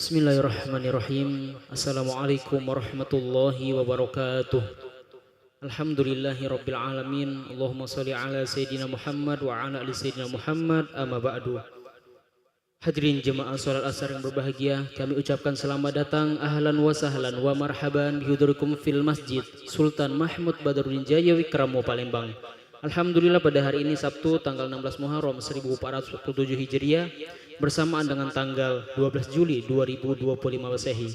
Bismillahirrahmanirrahim. Assalamualaikum warahmatullahi wabarakatuh. Alhamdulillahi rabbil alamin. Allahumma salli ala Sayyidina Muhammad wa ala ali Sayyidina Muhammad, amma ba'du. Hadirin jemaah salat asar yang berbahagia, kami ucapkan selamat datang, ahlan wa sahlan wa marhaban bihudurikum fil masjid Sultan Mahmud Badaruddin Jaya Wikramo Palembang. Alhamdulillah pada hari ini Sabtu tanggal 16 Muharram 1447 Hijriah bersamaan dengan tanggal 12 Juli 2025 Masehi.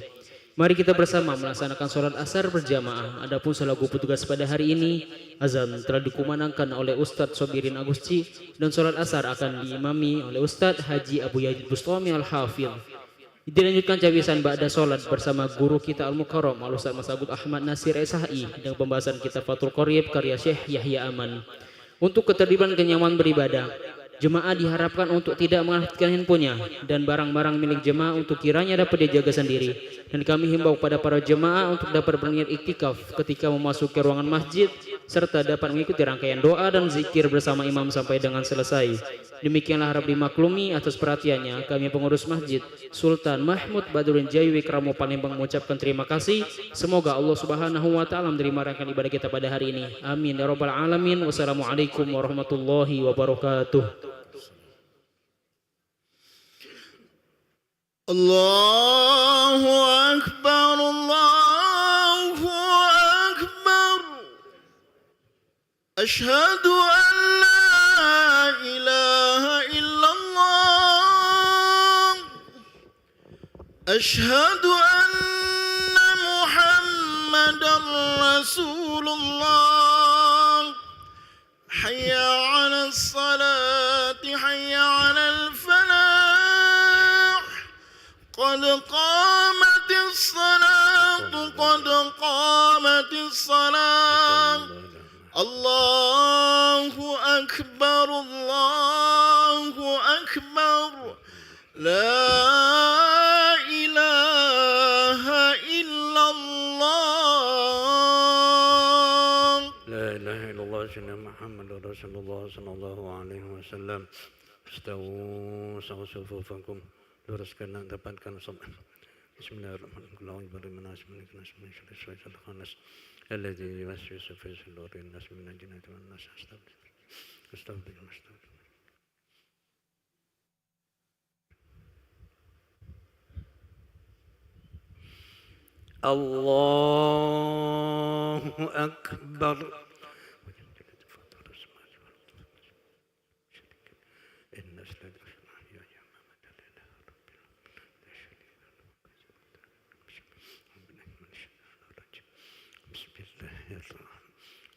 Mari kita bersama melaksanakan sholat asar berjamaah. Adapun selaku petugas pada hari ini, azan telah dikumandangkan oleh Ustadz Sobirin Agusci dan sholat asar akan diimami oleh Ustadz Haji Abu Yazid Bustami Al-Hafidh. Dilanjutkan cawisan ba'da sholat bersama guru kita Al-Mukarram Al-Ustadz Mas Agut Ahmad Nasir SHI dengan pembahasan kitab Fathul Qorib karya Syekh Yahya Aman. Untuk ketertiban kenyamanan beribadah, jemaah diharapkan untuk tidak mengaktifkan handphonenya dan barang-barang milik jemaah untuk kiranya dapat dijaga sendiri. Dan kami himbau pada para jemaah untuk dapat berniat iktikaf ketika memasuki ruangan masjid serta dapat mengikuti rangkaian doa dan zikir bersama imam sampai dengan selesai. Demikianlah harap dimaklumi atas perhatiannya. Kami pengurus masjid Sultan Mahmud Badaruddin Jaya Wikramo Palembang mengucapkan terima kasih. Semoga Allah Subhanahu wa taala menerima rangkaian ibadah kita pada hari ini. Amin ya rabbal alamin. Wassalamualaikum warahmatullahi wabarakatuh. Allahu Akbar, Allahu Akbar. Ashhadu an la ilaha illallah. Ashhadu anna Muhammadan Rasulullah. Hayya 'ala as-salati, hayya 'ala al-falah. قد قامت الصلاة قد قامت الصلاة الله أكبر الله أكبر لا إله إلا الله لا إله إلا الله سيدنا محمد رسول الله صلى الله عليه وسلم استووا صفوفكم luruskan dan dapatkan salat. Bismillahirrahmanirrahim. Alladzi yuwaswisu fi sudurin nas minal jinnati wan nas. Astagfirullah. Allahu akbar.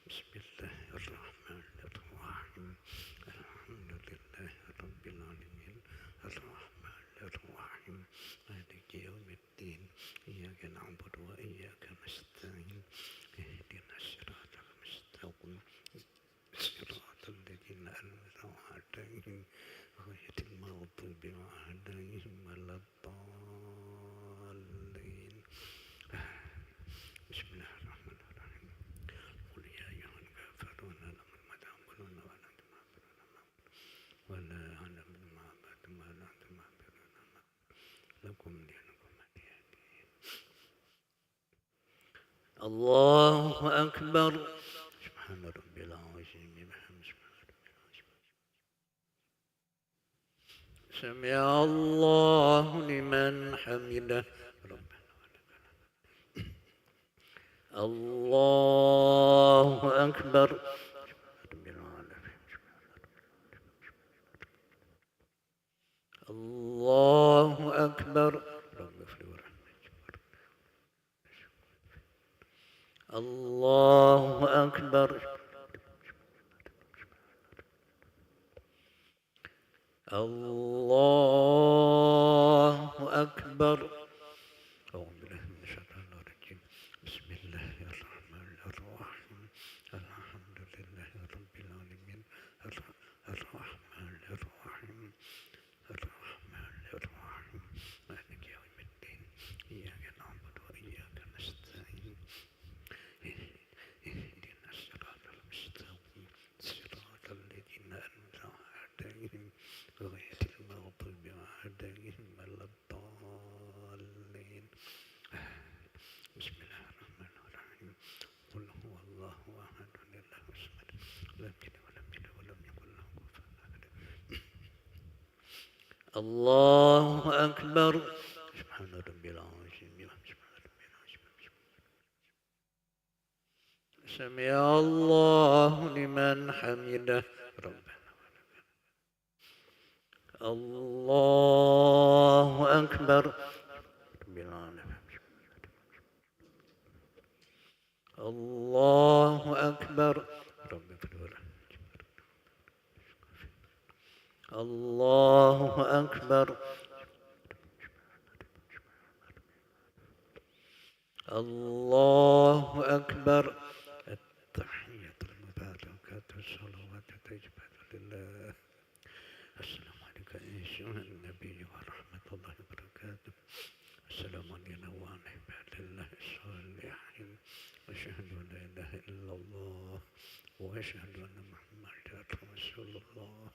Bismillahirrahmanirrahim. Alhamdulillahi rabbil alamin. Arrahmanirrahim. Maliki yaumiddin. Iyyaka na'budu wa iyyaka nasta'in. Ihdinas siratal mustaqim. Siratal ladzina an'amta 'alaihim ghairil maghdubi 'alaihim waladdallin. Bismillahirrahmanirrahim. Qul ya ayyuhal kafirun la ta'budun wa la ta'budun wa la a'lamu ma ta'budun wa la ta'budun lakum dinukum waliyadin. Allahu akbar. Subhana rabbil azim bihamdihi. Sami'a Allahu liman hamidah. Allahu akbar. Allahu akbar. Allahu akbar. Allahu akbar. Bismillahirrahmanirrahim. Alhamdulillahi rabbil alamin. Arrahmanirrahim. Arrahmanirrahim. Maliki yaumiddin. Iyyaka na'budu wa iyyaka nasta'in. Ihdinas siratal mustaqim. Siratal ladzina an'amta 'alaihim ghairil maghdubi 'alaihim waladdallin. بسم الله الرحمن الرحيم قل هو الله أحد الله الصمد لم يلد ولم يولد ولم يكن له كفوا أحد الله أكبر سبحان ربي العظيم سبحان ربي العظيم سمع الله لمن حمده ربنا الله أكبر رب العالمين الله أكبر رب الله أكبر الله أكبر التحية المباركة الصلوات الطيبات لله السلام عليك أيها النبي ورحمة الله وبركاته السلام علينا وعلى عباد الله الصالحين أشهد أن لا إله إلا الله وأشهد أن محمدا رسول الله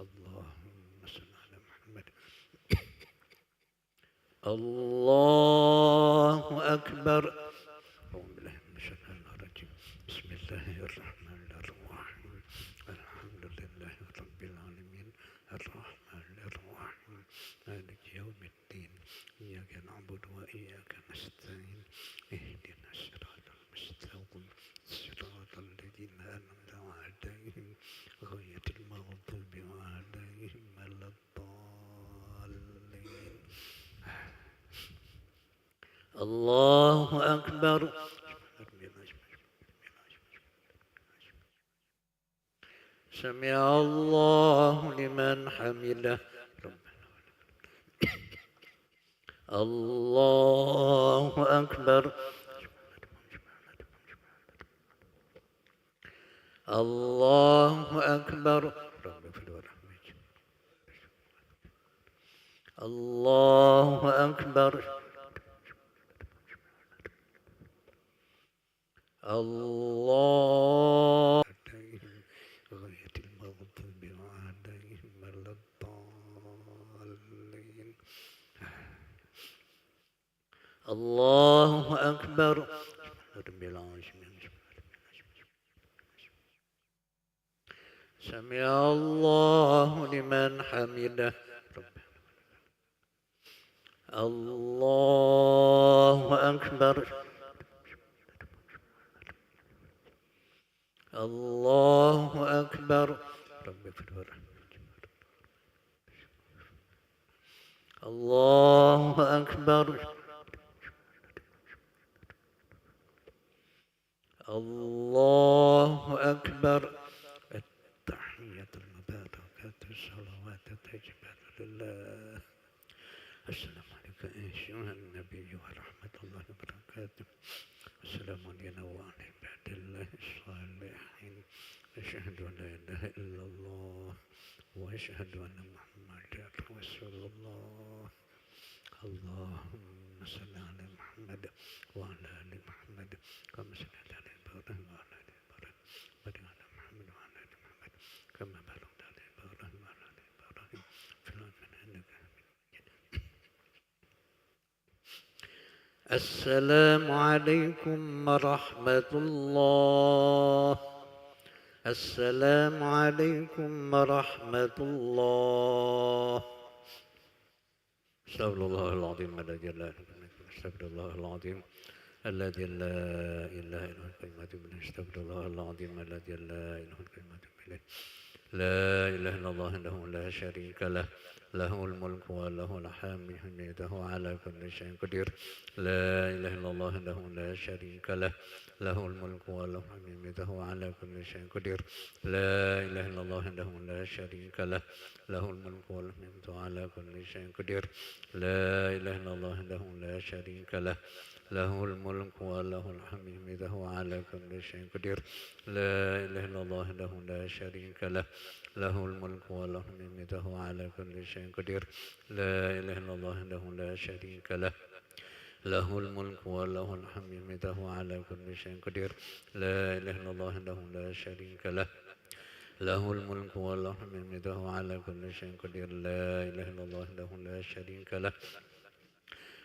اللهم صل على محمد الله أكبر أعوذ بالله من الشيطان الرجيم بسم الله الرحمن الرحيم الحمد لله رب العالمين الرحمن الرحيم مالك يوم الدين إياك نعبد وإياك نستعين اهدنا الصراط المستقيم صراط الذين أنعمت عليهم غير المغضوب عليهم ولا الضالين الله أكبر سمع الله لمن حمده ربنا الله أكبر الله أكبر الله أكبر الله غاية المغضوب عليهم ولا الضالين الله أكبر رب العالمين سمع الله لمن حمده ربنا الله أكبر الله أكبر رب اغفر الله أكبر الله أكبر التحية المباركة الصلوات الطيبات لله السلام عليك أيها النبي ورحمة الله وبركاته السلام علينا وعلى عباد الله الصالحين أشهد أن لا إله إلا الله وأشهد أن محمدا رسول الله اللهم صل على محمد وعلى آل محمد كما صليت على إبراهيم وعلى آل إبراهيم وبارك على محمد وعلى آل محمد كما باركت على إبراهيم وعلى آل إبراهيم في العالمين إنك حميد مجيد السلام عليكم ورحمة الله السلام عليكم ورحمة الله استغفر الله العظيم الذي لا استغفر الله العظيم الذي لا إله إلا هو القيوم استغفر الله العظيم الذي لا إله إلا هو القيوم لا إله إلا الله وحده لا شريك له له الملك وله الحمد حميده على كل شيء قدير لا إله إلا الله وحده لا شريك له له الملك وله الحمد حميده على كل شيء قدير لا إله إلا الله وحده لا شريك له له الملك وله الحمد على كل شيء قدير لا إله إلا الله وحده لا شريك له له الملك وله الحمد حميده على كل شيء قدير لا إله إلا الله وحده لا شريك له له الملك وله حميده على كل شيء قدير لا إله إلا الله وحده لا شريك له له الملك وله الحمد حميده على كل شيء قدير لا إله إلا الله وحده لا شريك له له الملك وله الحمد حميده على كل شيء قدير لا إله إلا الله وحده لا شريك له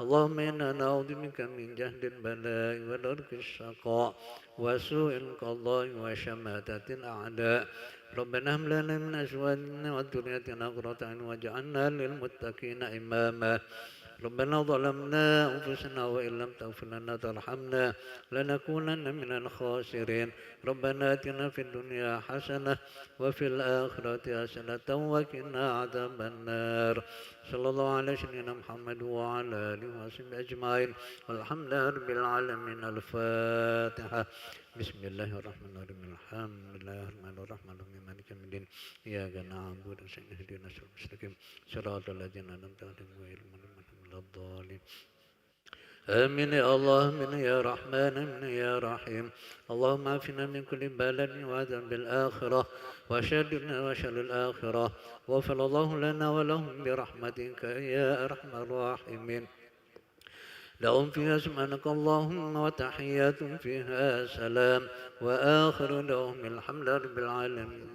اللهم إنا نعوذ بك من جهد البلاء ودرك الشقاء وسوء القضاء وشماتة الأعداء ربنا هب لنا من أزواجنا وذريتنا قرة أعين واجعلنا للمتقين إماما ربنا ظلمنا أنفسنا وإن لم تغفر لنا وترحمنا لنكونن من الخاسرين ربنا آتنا في الدنيا حسنة وفي الآخرة حسنة وقنا عذاب النار صلى الله على سيدنا محمد وعلى آله وصحبه أجمعين والحمد لله رب العالمين. الفاتحة. بسم الله الرحمن الرحيم الحمد لله الرحمن الرحيم مالك يوم الدين إياك نعبد وإياك نستعين اهدنا الصراط المستقيم صراط الذين أنعمت عليهم غير المغضوب عليهم ولا الضالين. آمين يا الله آمين يا رحمن آمين يا رحيم. اللهم عافنا من كل بلد وعذاب الآخرة وشر الدنيا وشر الآخرة وغفر الله لنا ولهم برحمتك يا أرحم الراحمين. لهم فيها سبحانك اللهم وتحيات فيها سلام وآخر لهم الحمد لله رب العالمين.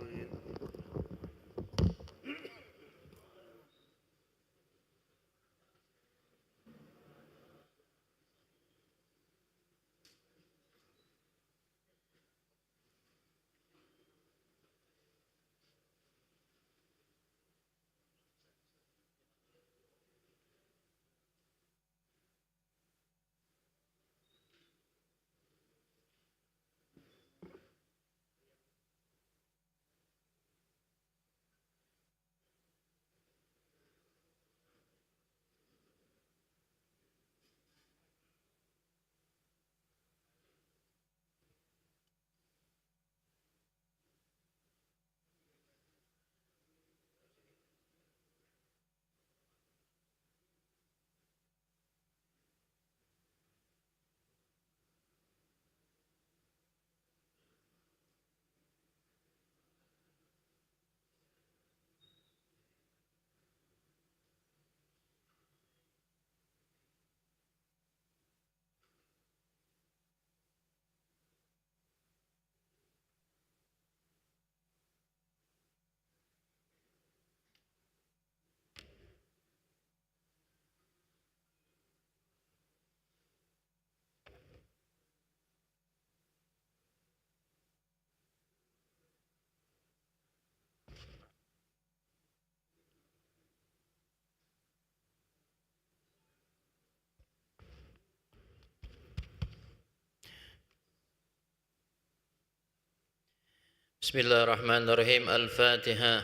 Bismillahirrahmanirrahim. Al-Fatihah.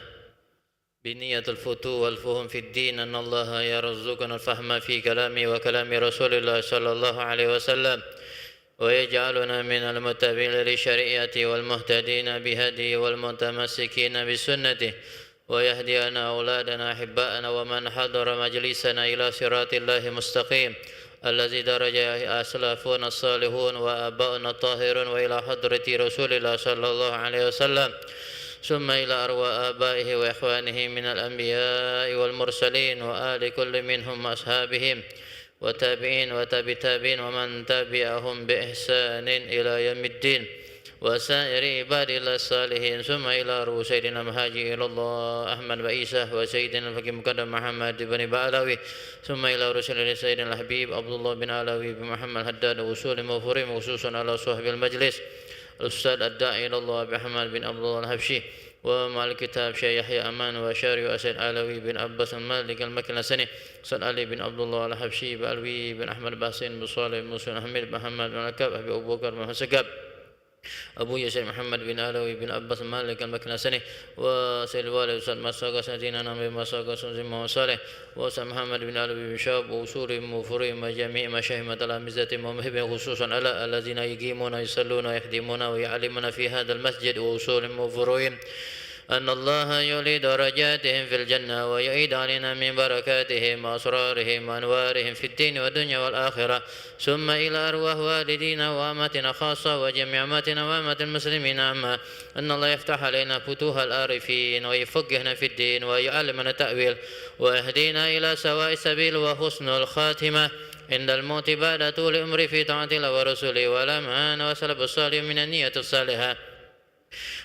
بنية الفتوح والفهم في الدين أن الله يرزقنا الفهم في كلامه وكلام رسول الله صلى الله عليه وسلم ويجعلنا من المتبعين للشريعة والمهتدين بهديه والمتمسكين بسنته ويهدينا أولادنا أحباءنا ومن حضر مجلسنا إلى صراط الله مستقيم الذي درج أسلافنا الصالحون وآباؤنا الطاهرون وإلى حضرة رسول الله صلى الله عليه وسلم ثم إلى أرواح آبائه وإخوانه من الأنبياء والمرسلين وآل كل منهم وأصحابهم وتابعين وتابعين ومن تبعهم بإحسان إلى يوم الدين وسائر عباد الله الصالحين ثم إلى روح سيدنا المهاجر إلى الله أحمد وعيسى وسيدنا الفقيه مقدم محمد بن بعلوي ثم إلى رسول سيدنا الحبيب عبد الله بن علوي بمحمد حداد وصول مغفورين خصوصا على صاحب المجلس الأستاذ الداعي إلى الله بحمد بن عبد الله الحبشي ومع الكتاب شيخ يحيى أمان وشاري وأسد علوي بن عباس المالك المكنسني سيد علي بن عبد الله الحبشي بألوي بن أحمد باسين بن صالح بن مسلم أحمد بن محمد بن الكاب أبو بكر بن حسكاب أبو يسير محمد بن علوي بن عباس المالك المكنسني وسيد الوالد أستاذ مساقة سيدنا نبي مساقة سنزي صالح وأستاذ محمد بن علوي بن شاب وأصول مفورين وجميع مشايخ تلامذة ومهبين خصوصا على الذين يقيمون يصلون ويخدمون ويعلمون في هذا المسجد وأصول مفورين أن الله يولي درجاتهم في الجنة ويعيد علينا من بركاتهم وأسرارهم وأنوارهم في الدين والدنيا والآخرة ثم إلى أرواح والدينا وأمتنا خاصة وجميع أمتنا وأمة المسلمين عامة أن الله يفتح علينا فتوح العارفين ويفقهنا في الدين ويعلمنا التأويل ويهدينا إلى سواء السبيل وحسن الخاتمة عند الموت بعد طول العمر في طاعة الله ورسوله والأمان وسلب الصالح من النية الصالحة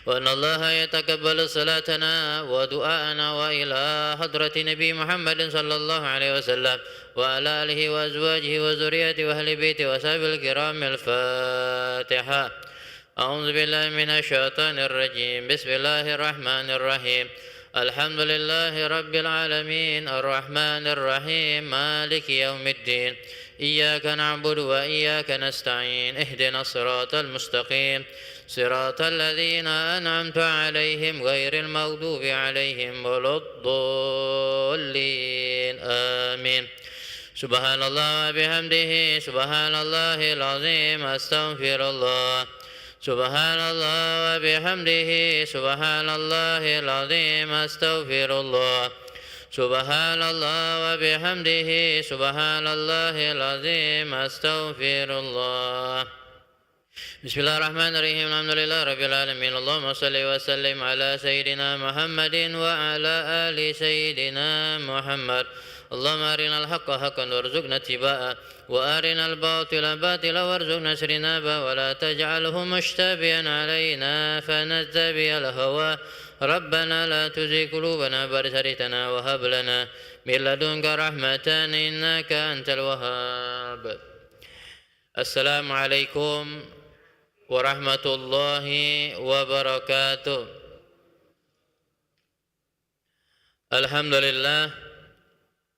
وأن الله يتقبل صلاتنا ودعاءنا وإلى حضرة نبي محمد صلى الله عليه وسلم وعلى آله وأزواجه وذريته وأهل بيته وصحبه الكرام. الفاتحة. أعوذ بالله من الشيطان الرجيم. بسم الله الرحمن الرحيم. الحمد لله رب العالمين الرحمن الرحيم مالك يوم الدين إياك نعبد وإياك نستعين اهدنا الصراط المستقيم صراط الذين أنعمت عليهم غير المغضوب عليهم ولا الضالين آمين. سبحان الله وبحمده سبحان الله العظيم أستغفر الله. سبحان الله وبحمده سبحان الله العظيم أستغفر الله. سبحان الله وبحمده سبحان الله العظيم أستغفر الله. بسم الله الرحمن الرحيم. الحمد لله رب العالمين. اللهم صل وسلم على سيدنا محمد وعلى آل سيدنا محمد. اللهم أرنا الحق حقا وارزقنا اتباعه وأرنا الباطل باطلا وارزقنا اجتنابه ولا تجعله مشتبها علينا فنتبع الهوى. ربنا لا تزغ قلوبنا بعد إذ هديتنا وهب لنا من لدنك رحمة إنك أنت الوهاب. السلام عليكم ورحمة الله وبركاته.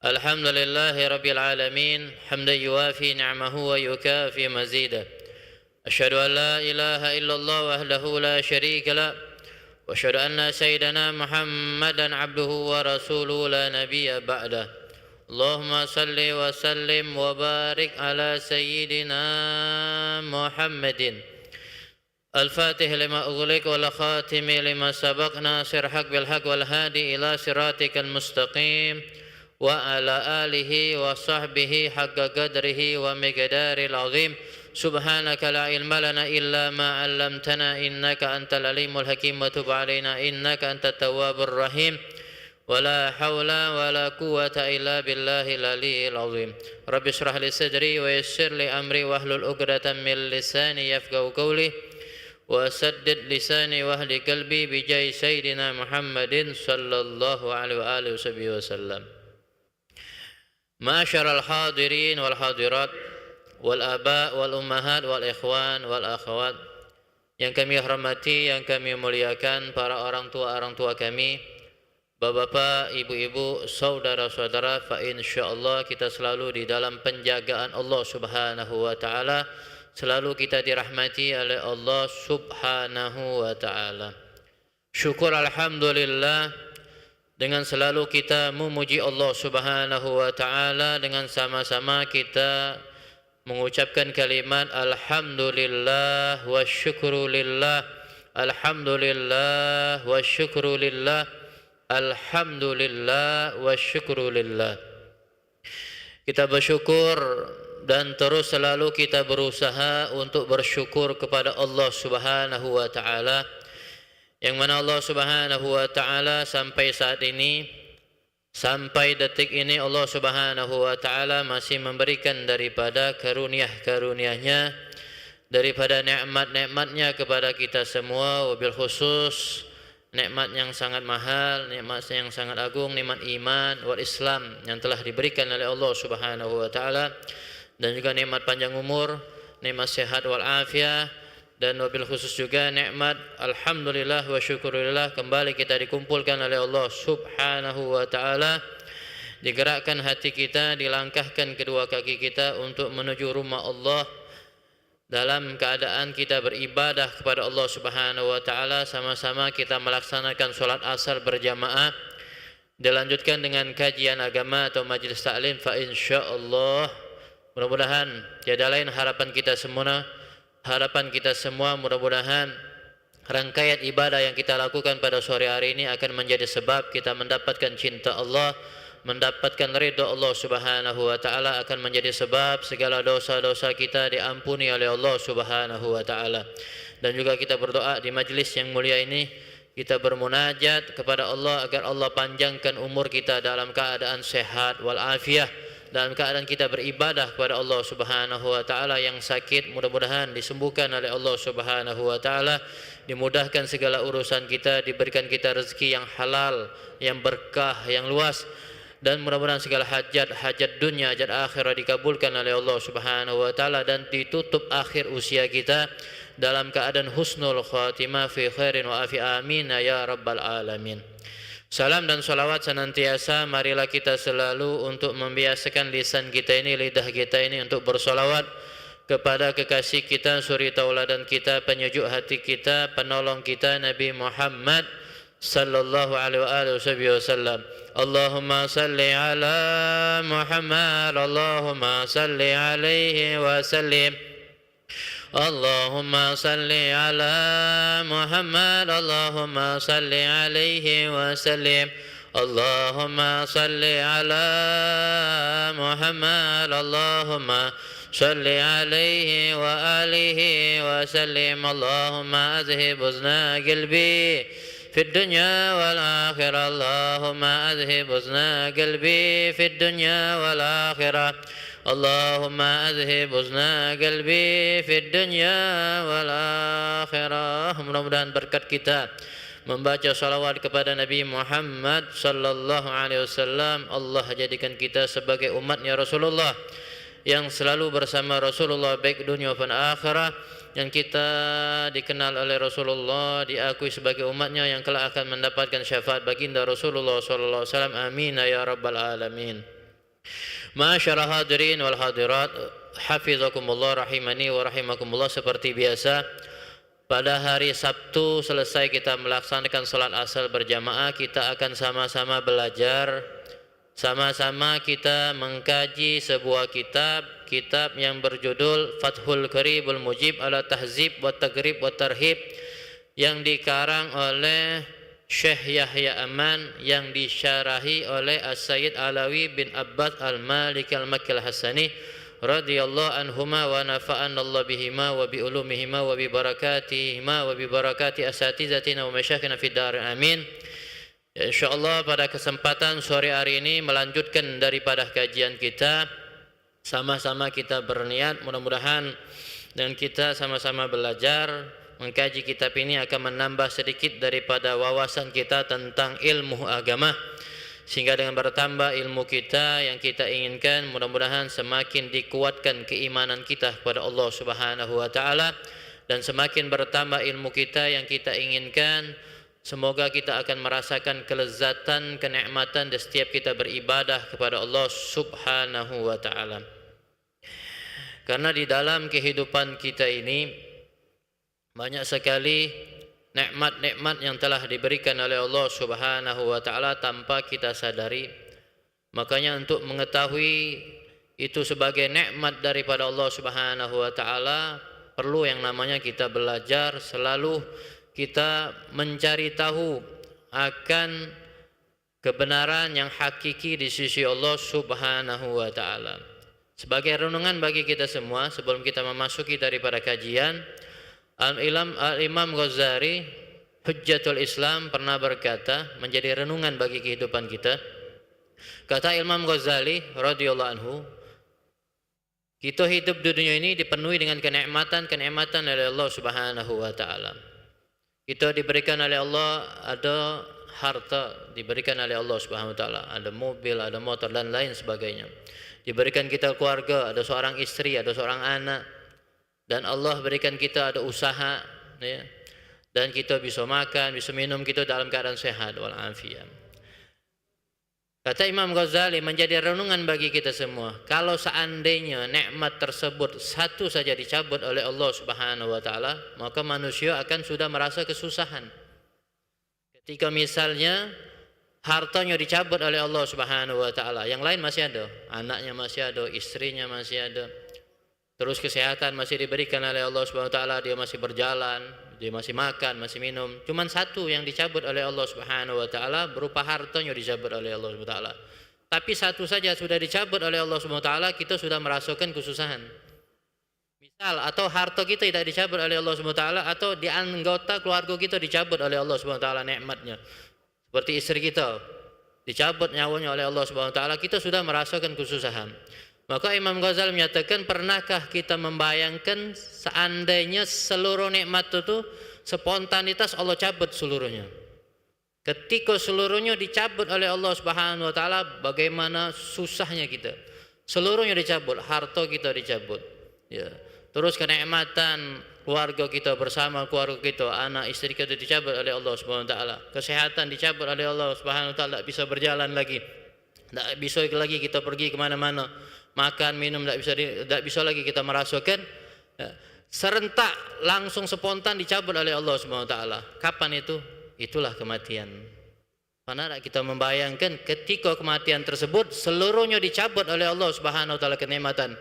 الحمد لله رب العالمين حمدا يوافي نعمه ويكافي مزيدا. أشهد أن لا إله إلا الله وحده لا شريك له وأشهد أن سيدنا محمدا عبده ورسوله لا نبي بعده. اللهم صل وسلم وبارك على سيدنا محمد الفاتح لما أغلق والخاتم لما سبق ناصر حق بالحق والهادي إلى صراطك المستقيم وعلى آله وصحبه حق قدره ومقدار العظيم. سبحانك لا علم لنا إلا ما علمتنا إنك أنت العليم الحكيم وتب علينا إنك أنت التواب الرحيم. ولا حول ولا قوة إلا بالله العلي العظيم. رب اشرح لي صدري ويسر لي أمري واحلل عقدة من لساني يفقهوا قولي وسدد لساني واهد قلبي بجاه سيدنا محمد صلى الله عليه وآله وسلم. معاشر الحاضرين والحاضرات والآباء والأمهات والإخوان والأخوat yang kami hormati, yang kami muliakan, para orang tua kami, bapak-bapak, ibu-ibu, saudara-saudara, fa insyaallah kita selalu di dalam penjagaan Allah Subhanahu wa taala, selalu kita dirahmati oleh Allah Subhanahu wa taala. Syukur alhamdulillah dengan selalu kita memuji Allah Subhanahu wa taala, dengan sama-sama kita mengucapkan kalimat alhamdulillah wa syukrulillah, alhamdulillah wa syukrulillah, alhamdulillah wa syukrulillah. Kita bersyukur dan terus selalu kita berusaha untuk bersyukur kepada Allah Subhanahu wa taala, yang mana Allah Subhanahu wa taala sampai saat ini, sampai detik ini, Allah Subhanahu wa taala masih memberikan daripada karunia-karunia-Nya, daripada nikmat-nikmat-Nya kepada kita semua, wabil khusus nikmat yang sangat mahal, nikmat yang sangat agung, nikmat iman wal Islam yang telah diberikan oleh Allah Subhanahu wa taala, dan juga nikmat panjang umur, nikmat sehat wal afiah, dan wabil khusus juga nikmat alhamdulillah wa syukurillah, kembali kita dikumpulkan oleh Allah Subhanahu wa taala, digerakkan hati kita, dilangkahkan kedua kaki kita untuk menuju rumah Allah dalam keadaan kita beribadah kepada Allah Subhanahu wa taala. Sama-sama kita melaksanakan salat asar berjamaah, dilanjutkan dengan kajian agama atau majelis taklim. Fa insyaallah mudah-mudahan tiada lain harapan kita semua, mudah-mudahan rangkaian ibadah yang kita lakukan pada sore hari ini akan menjadi sebab kita mendapatkan cinta Allah, mendapatkan ridha Allah Subhanahu wa taala, akan menjadi sebab segala dosa-dosa kita diampuni oleh Allah Subhanahu wa taala. Dan juga kita berdoa di majlis yang mulia ini, kita bermunajat kepada Allah agar Allah panjangkan umur kita dalam keadaan sehat wal afiah, dalam keadaan kita beribadah kepada Allah Subhanahu wa taala. Yang sakit mudah-mudahan disembuhkan oleh Allah Subhanahu wa taala, dimudahkan segala urusan kita, diberikan kita rezeki yang halal, yang berkah, yang luas, dan mudah-mudahan segala hajat dunia, hajat akhirat dikabulkan oleh Allah Subhanahu wa taala, dan ditutup akhir usia kita dalam keadaan husnul khatimah fi khairin wa afi amin ya rabbal alamin. Salam dan salawat senantiasa marilah kita selalu untuk membiasakan lisan kita ini, lidah kita ini untuk bersolawat kepada kekasih kita, suri tauladan kita, penyejuk hati kita, penolong kita, Nabi Muhammad sallallahu alaihi wasallam. Allahumma salli ala Muhammad, Allahumma salli alaihi wasallim. Allahumma salli ala Muhammad, Allahumma salli alaihi wasallim. Allahumma salli ala Muhammad, Allahumma salli alaihi wa alihi wasallim. Allahumma azhib huzna qalbi في الدنيا والآخرة. اللهم أذهب حزن قلبي في الدنيا والآخرة. اللهم أذهب حزن قلبي في الدنيا والآخرة. Mudah-mudahan berkat kita membaca salawat kepada Nabi Muhammad sallallahu alaihi wasallam, Allah jadikan kita sebagai umatnya Rasulullah yang selalu bersama Rasulullah baik dunia maupun akhirat, yang kita dikenal oleh Rasulullah, diakui sebagai umatnya yang kelak akan mendapatkan syafaat baginda Rasulullah sallallahu alaihi wasallam. Amin ya rabbal alamin. Ma'asyarah hadirin wal hadirat, hafizakumullah rahimani wa rahimakumullah. Seperti biasa, pada hari Sabtu selesai kita melaksanakan salat asar berjamaah, kita akan sama-sama belajar, sama-sama kita mengkaji sebuah kitab yang berjudul Fathul Qaribul Mujib ala Tahzib wa Taghrib wa Tarhib, yang dikarang oleh Syekh Yahya Aman, yang disyarahi oleh As-Sayyid Alawi bin Abbas Al-Malik Al-Makki Al-Hasani radhiyallahu anhuma wa nafa'ana Allah bihima wa bi ulumihima wa bi barakatihima wa bi barakati asatizatina wa masyayikhina fid dar. Amin. Ya, insyaallah pada kesempatan sore hari ini melanjutkan daripada kajian kita, sama-sama kita berniat mudah-mudahan dan kita sama-sama belajar mengkaji kitab ini akan menambah sedikit daripada wawasan kita tentang ilmu agama, sehingga dengan bertambah ilmu kita yang kita inginkan, mudah-mudahan semakin dikuatkan keimanan kita kepada Allah Subhanahu wa taala, dan semakin bertambah ilmu kita yang kita inginkan, semoga kita akan merasakan kelezatan, kenikmatan di setiap kita beribadah kepada Allah Subhanahu wa taala. Karena di dalam kehidupan kita ini banyak sekali nikmat-nikmat yang telah diberikan oleh Allah Subhanahu wa taala tanpa kita sadari. Makanya untuk mengetahui itu sebagai nikmat daripada Allah Subhanahu wa taala, perlu yang namanya kita belajar, selalu kita mencari tahu akan kebenaran yang hakiki di sisi Allah Subhanahu wa taala. Sebagai renungan bagi kita semua sebelum kita memasuki daripada kajian, Al-Imam Ghazali Hujjatul Islam pernah berkata, menjadi renungan bagi kehidupan kita. Kata Imam Ghazali radhiyallahu anhu, kita hidup di dunia ini dipenuhi dengan kenikmatan oleh Allah Subhanahu wa taala. Kita diberikan oleh Allah, ada harta diberikan oleh Allah Subhanahu wa taala, ada mobil, ada motor dan lain sebagainya. Diberikan kita keluarga, ada seorang istri, ada seorang anak, dan Allah berikan kita ada usaha, ya, dan kita bisa makan, bisa minum, kita dalam keadaan sehat walafiat. Kata Imam Ghazali, menjadi renungan bagi kita semua, kalau seandainya nikmat tersebut satu saja dicabut oleh Allah Subhanahu wa taala, maka manusia akan sudah merasa kesusahan. Ketika misalnya hartanya dicabut oleh Allah Subhanahu wa taala, yang lain masih ada, anaknya masih ada, istrinya masih ada, terus kesehatan masih diberikan oleh Allah Subhanahu wa taala, dia masih berjalan, dia masih makan, masih minum. Cuman satu yang dicabut oleh Allah Subhanahu wa taala berupa hartanya dicabut oleh Allah Subhanahu wa taala. Tapi satu saja sudah dicabut oleh Allah Subhanahu wa taala, kita sudah merasakan kesusahan. Misal atau harta kita tidak dicabut oleh Allah Subhanahu wa taala, atau di anggota keluarga kita dicabut oleh Allah Subhanahu wa taala nikmatnya. Seperti istri kita dicabut nyawanya oleh Allah Subhanahu wa taala, kita sudah merasakan kesusahan. Maka Imam Ghazali menyatakan, pernahkah kita membayangkan seandainya seluruh nikmat itu spontanitas Allah cabut seluruhnya? Ketika seluruhnya dicabut oleh Allah Subhanahu wa taala, bagaimana susahnya kita. Seluruhnya dicabut, harta kita dicabut. Ya. Terus kenikmatan keluarga kita bersama keluarga kita, anak istri kita dicabut oleh Allah Subhanahu wa taala. Kesehatan dicabut oleh Allah Subhanahu wa taala, tak bisa berjalan lagi. Tak bisa lagi kita pergi ke mana-mana. Makan, minum tak bisa lagi kita merasakan. Ya. Serentak langsung spontan dicabut oleh Allah Subhanahu wa taala. Kapan itu? Itulah kematian. Pernah kita membayangkan ketika kematian tersebut seluruhnya dicabut oleh Allah Subhanahu wa taala kenikmatan.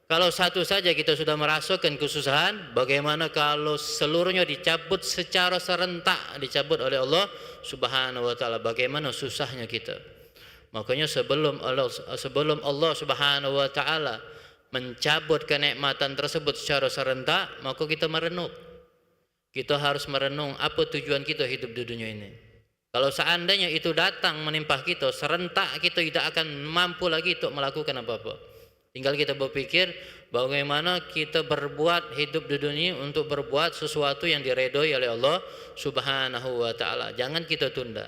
Kalau satu saja kita sudah merasakan kesusahan, bagaimana kalau seluruhnya dicabut secara serentak dicabut oleh Allah Subhanahu wa taala? Bagaimana susahnya kita. Makanya sebelum Allah Subhanahu wa taala mencabut kenikmatan tersebut secara serentak, maka kita merenung. Kita harus merenung apa tujuan kita hidup di dunia ini. Kalau seandainya itu datang menimpa kita serentak, kita tidak akan mampu lagi untuk melakukan apa-apa. Tinggal kita berpikir bagaimana kita berbuat hidup di dunia untuk berbuat sesuatu yang diredoi oleh Allah Subhanahu wa taala. Jangan kita tunda.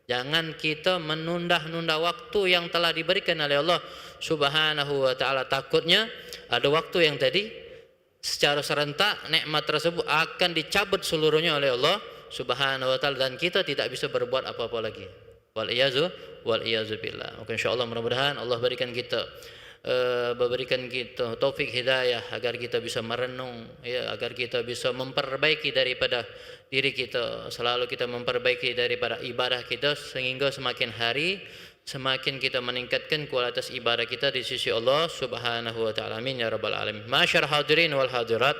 Jangan kita menunda-nunda waktu yang telah diberikan oleh Allah Subhanahu wa taala. Takutnya ada waktu yang tadi secara serentak nikmat tersebut akan dicabut seluruhnya oleh Allah Subhanahu wa taala dan kita tidak bisa berbuat apa-apa lagi. Wal iyazu billah. Maka insyaallah mudah-mudahan Allah berikan kita taufik hidayah agar kita bisa merenung, ya, agar kita bisa memperbaiki daripada diri kita, selalu kita memperbaiki daripada ibadah kita sehingga semakin hari semakin kita meningkatkan kualitas ibadah kita di sisi Allah Subhanahu wa taala. Amin ya rabbal alamin. Masyarul hadirin wal hadirat.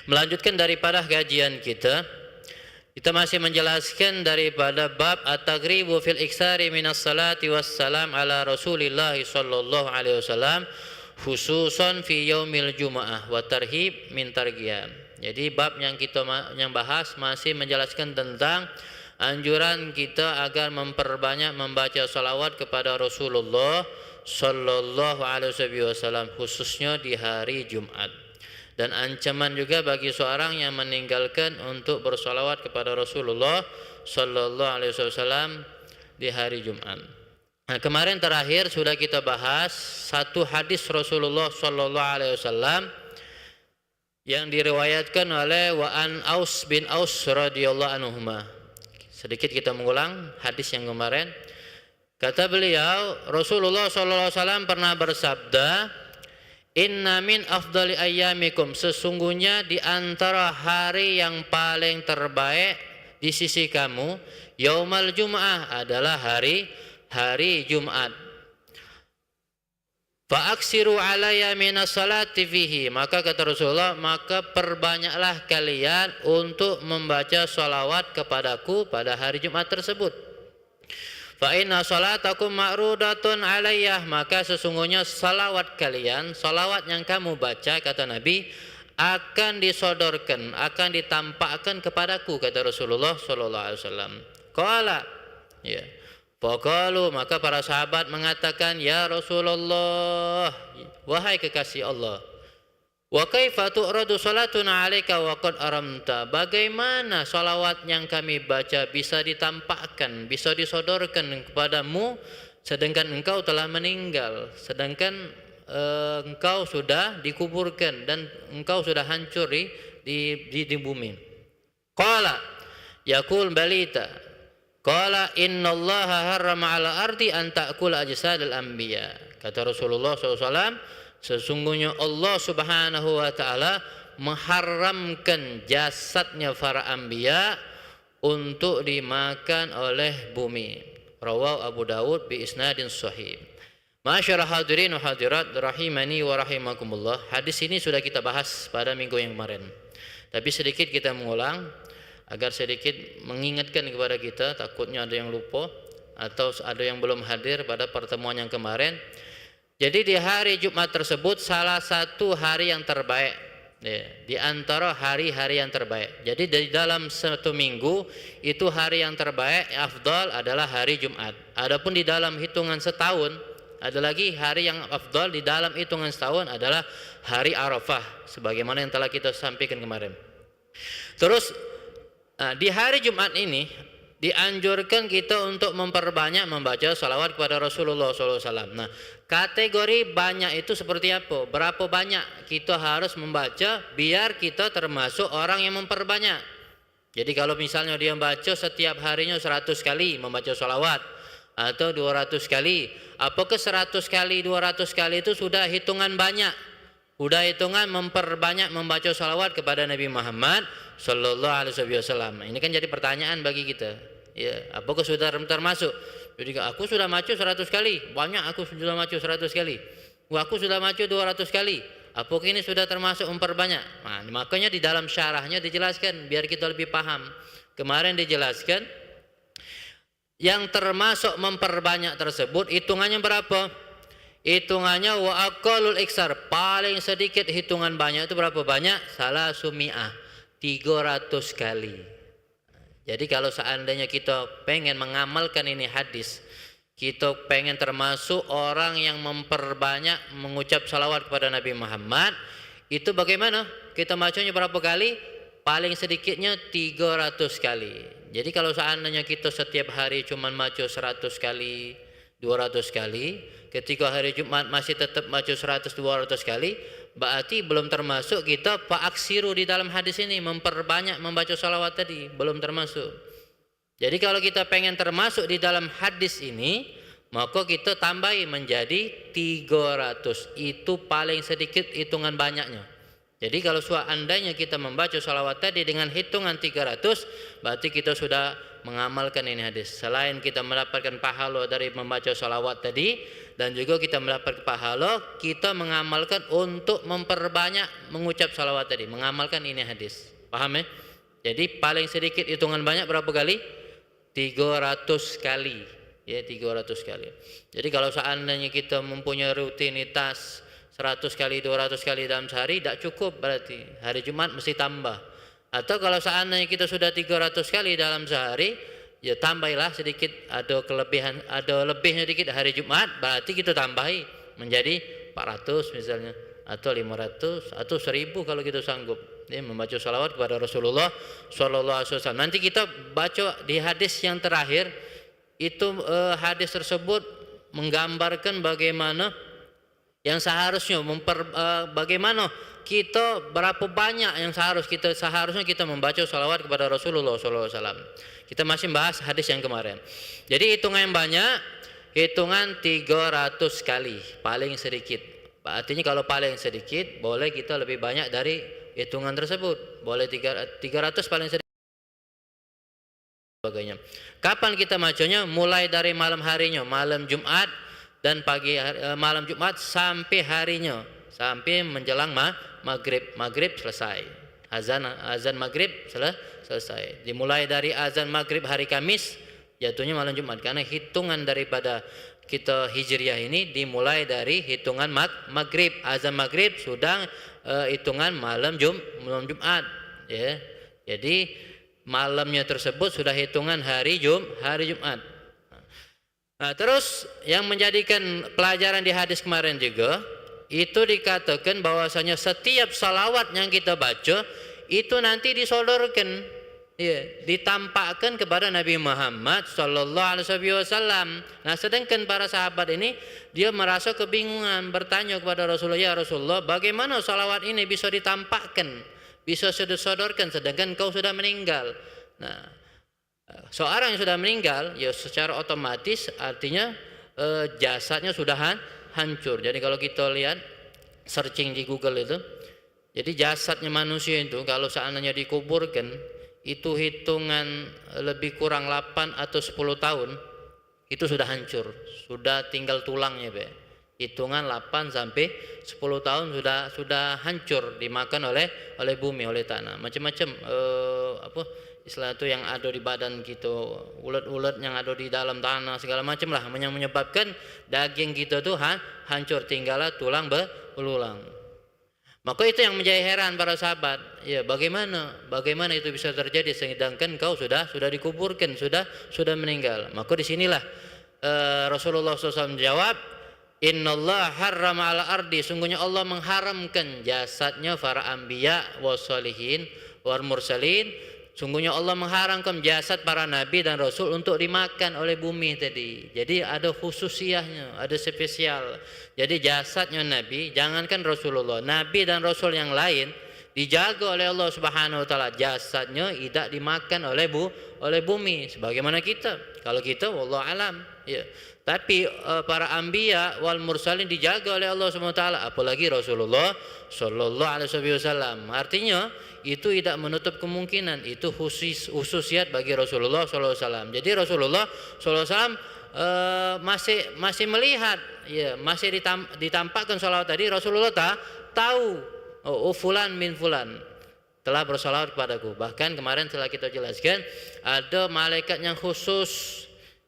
Melanjutkan daripada kajian kita masih menjelaskan daripada bab at-taghribu fil iksari minas salati wassalam ala Rasulillah sallallahu alaihi wasallam khususan fi yaumil jumaah wa tarhib min targhiyam. Jadi bab yang kita bahas masih menjelaskan tentang anjuran kita agar memperbanyak membaca salawat kepada Rasulullah sallallahu alaihi wasallam khususnya di hari Jumat. Dan ancaman juga bagi seorang yang meninggalkan untuk bersalawat kepada Rasulullah sallallahu alaihi wasallam di hari Jumat. Nah, kemarin terakhir sudah kita bahas satu hadis Rasulullah sallallahu alaihi wasallam yang diriwayatkan oleh Wa'an Aus bin Aus radhiyallahu anhuma. Sedikit kita mengulang hadis yang kemarin. Kata beliau, Rasulullah SAW pernah bersabda, Inna min afdali ayyamikum, sesungguhnya di antara hari yang paling terbaik di sisi kamu, yaumal jum'ah adalah hari Jumat. Fa'aksiru alayya minas salati fihi, maka kata Rasulullah, maka perbanyaklah kalian untuk membaca salawat kepadaku pada hari Jumat tersebut. Fa inna salatakum ma'rudatun alayyah, maka sesungguhnya salawat kalian, salawat yang kamu baca kata Nabi akan disodorkan, akan ditampakkan kepadaku kata Rasulullah sallallahu alaihi wasallam. Qala, ya. Faqalu, maka para sahabat mengatakan, ya Rasulullah, wahai kekasih Allah, wa kaifa tu'radu salatuna 'alaika wa qad aramta, bagaimana salawat yang kami baca bisa ditampakkan, bisa disodorkan kepadamu sedangkan engkau telah meninggal, sedangkan engkau sudah dikuburkan dan engkau sudah hancur di bumi. Qala yaqul balita, qala innallaha harrama 'ala ardi an ta'kula ajsadal anbiya, kata Rasulullah SAW, sesungguhnya Allah Subhanahu wa taala mengharamkan jasadnya para anbiya untuk dimakan oleh bumi. Rawahu Abu Dawud bi isnadin sahih. Masyarul hadirin wa hadirat rahimani wa rahimakumullah. Hadis ini sudah kita bahas pada minggu yang kemarin. Tapi sedikit kita mengulang agar sedikit mengingatkan kepada kita, takutnya ada yang lupa atau ada yang belum hadir pada pertemuan yang kemarin. Jadi di hari Jumat tersebut salah satu hari yang terbaik Ya, di antara hari-hari yang terbaik. Jadi di dalam satu minggu itu hari yang terbaik, afdal adalah hari Jumat. Adapun di dalam hitungan setahun ada lagi hari yang afdal di dalam hitungan setahun adalah hari Arafah, sebagaimana yang telah kita sampaikan kemarin. Terus di hari Jumat ini dianjurkan kita untuk memperbanyak membaca salawat kepada Rasulullah SAW. Nah, kategori banyak itu seperti apa? Berapa banyak kita harus membaca biar kita termasuk orang yang memperbanyak. Jadi kalau misalnya dia membaca setiap harinya 100 kali membaca salawat atau 200 kali, apakah 100 kali 200 kali itu sudah hitungan banyak? Sudah hitungan memperbanyak membaca salawat kepada Nabi Muhammad Sallallahu Alaihi Wasallam. Ini kan jadi pertanyaan bagi kita. Ya, apakah sudah termasuk? Jadi aku sudah macu 100 kali, banyak aku sudah macu 100 kali. Aku sudah macu 200 kali. Apakah ini sudah termasuk memperbanyak? Nah, makanya di dalam syarahnya dijelaskan biar kita lebih paham. Kemarin dijelaskan yang termasuk memperbanyak tersebut hitungannya berapa? Hitungannya wa aqallul iksar, paling sedikit hitungan banyak itu berapa banyak? Salah sumi'ah, 300 kali. Jadi kalau seandainya kita pengen mengamalkan ini hadis, kita pengen termasuk orang yang memperbanyak mengucap salawat kepada Nabi Muhammad, itu bagaimana? Kita bacanya berapa kali? Paling sedikitnya 300 kali. Jadi kalau seandainya kita setiap hari cuma baca 100 kali, 200 kali, ketika hari Jumat masih tetap baca 100-200 kali, berarti belum termasuk kita fa'aksiru di dalam hadis ini, memperbanyak membaca salawat tadi, belum termasuk. Jadi kalau kita pengen termasuk di dalam hadis ini, maka kita tambahi menjadi 300. Itu paling sedikit hitungan banyaknya. Jadi kalau seandainya kita membaca salawat tadi dengan hitungan 300, berarti kita sudah mengamalkan ini hadis. Selain kita mendapatkan pahala dari membaca salawat tadi, dan juga kita mendapat pahala, kita mengamalkan untuk memperbanyak mengucap salawat tadi, mengamalkan ini hadis. Paham ya? Jadi paling sedikit hitungan banyak berapa kali? 300 kali. Ya, 300 kali. Jadi kalau seandainya kita mempunyai rutinitas 100 kali, 200 kali dalam sehari, tidak cukup berarti. Hari Jumat mesti tambah. Atau kalau seandainya kita sudah 300 kali dalam sehari, ya tambahilah sedikit, ada kelebihan, ada lebihnya sedikit hari Jumat, berarti kita tambahi menjadi 400 misalnya, atau 500 atau 1000 kalau kita sanggup ya, membaca salawat kepada Rasulullah SAW. Nanti kita baca di hadis yang terakhir itu, hadis tersebut menggambarkan bagaimana yang seharusnya bagaimana kita, berapa banyak yang seharusnya kita membaca salawat kepada Rasulullah SAW. Kita masih bahas hadis yang kemarin. Jadi hitungan yang banyak, hitungan 300 kali paling sedikit. Artinya kalau paling sedikit boleh kita lebih banyak dari hitungan tersebut. Boleh 300 paling sedikit. Sebagainya. Kapan kita bacanya? Mulai dari malam harinya, malam Jumat, dan pagi malam Jumat sampai harinya, sampai menjelang maghrib selesai. Azan maghrib selesai. Dimulai dari azan maghrib hari Kamis, jatuhnya malam Jumat, karena hitungan daripada kita Hijriah ini dimulai dari hitungan maghrib. Azan maghrib sudah hitungan malam Jumat ya. Jadi malamnya tersebut sudah hitungan hari Jumat. Nah, terus yang menjadikan pelajaran di hadis kemarin juga, itu dikatakan bahwasanya setiap salawat yang kita baca itu nanti disodorkan, ya, ditampakkan kepada Nabi Muhammad Sallallahu Alaihi Wasallam. Nah, sedangkan para sahabat ini dia merasa kebingungan, bertanya kepada Rasulullah, ya Rasulullah, bagaimana salawat ini bisa ditampakkan, bisa disodorkan, sedangkan kau sudah meninggal. Nah, seorang yang sudah meninggal, ya secara otomatis artinya jasadnya sudah hancur. Jadi kalau kita lihat searching di Google itu, jadi jasadnya manusia itu kalau seandainya dikuburkan itu hitungan lebih kurang 8 atau 10 tahun itu sudah hancur, sudah tinggal tulangnya, Be. Hitungan 8 sampai 10 tahun sudah hancur, dimakan oleh bumi, oleh tanah. Macam-macam istilah itu yang ada di badan kita, ulat-ulat yang ada di dalam tanah, segala macam lah, yang menyebabkan daging kita tuh hancur, tinggallah tulang belulang. Maka itu yang menjadi heran para sahabat. Ya, bagaimana itu bisa terjadi sedangkan kau sudah dikuburkan, sudah meninggal. Maka disinilah Rasulullah SAW menjawab, Innallaha harrama ala ardi, sungguhnya Allah mengharamkan jasadnya para anbiya wassalihin wal mursalin. Sungguhnya Allah mengharamkan jasad para nabi dan rasul untuk dimakan oleh bumi tadi. Jadi ada khususiyahnya, ada spesial. Jadi jasadnya nabi, jangankan Rasulullah, nabi dan rasul yang lain dijaga oleh Allah Subhanahu wa taala, jasadnya tidak dimakan oleh bumi sebagaimana kita. Kalau kita wallahu alam, ya. Tapi para anbiya wal mursalin dijaga oleh Allah Subhanahu wa taala, apalagi Rasulullah sallallahu alaihi wasallam. Artinya itu tidak menutup kemungkinan itu khususiyat bagi Rasulullah sallallahu alaihi wasallam. Jadi Rasulullah sallallahu alaihi wasallam masih melihat, ya, masih ditampakkan salawat tadi. Rasulullah tahu, oh fulan min fulan telah bersalawat kepadaku. Bahkan kemarin telah kita jelaskan ada malaikat yang khusus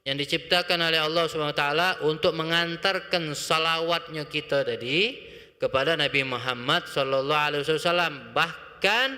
yang diciptakan oleh Allah Subhanahu wa taala untuk mengantarkan salawatnya kita tadi kepada Nabi Muhammad sallallahu alaihi wasallam. Bahkan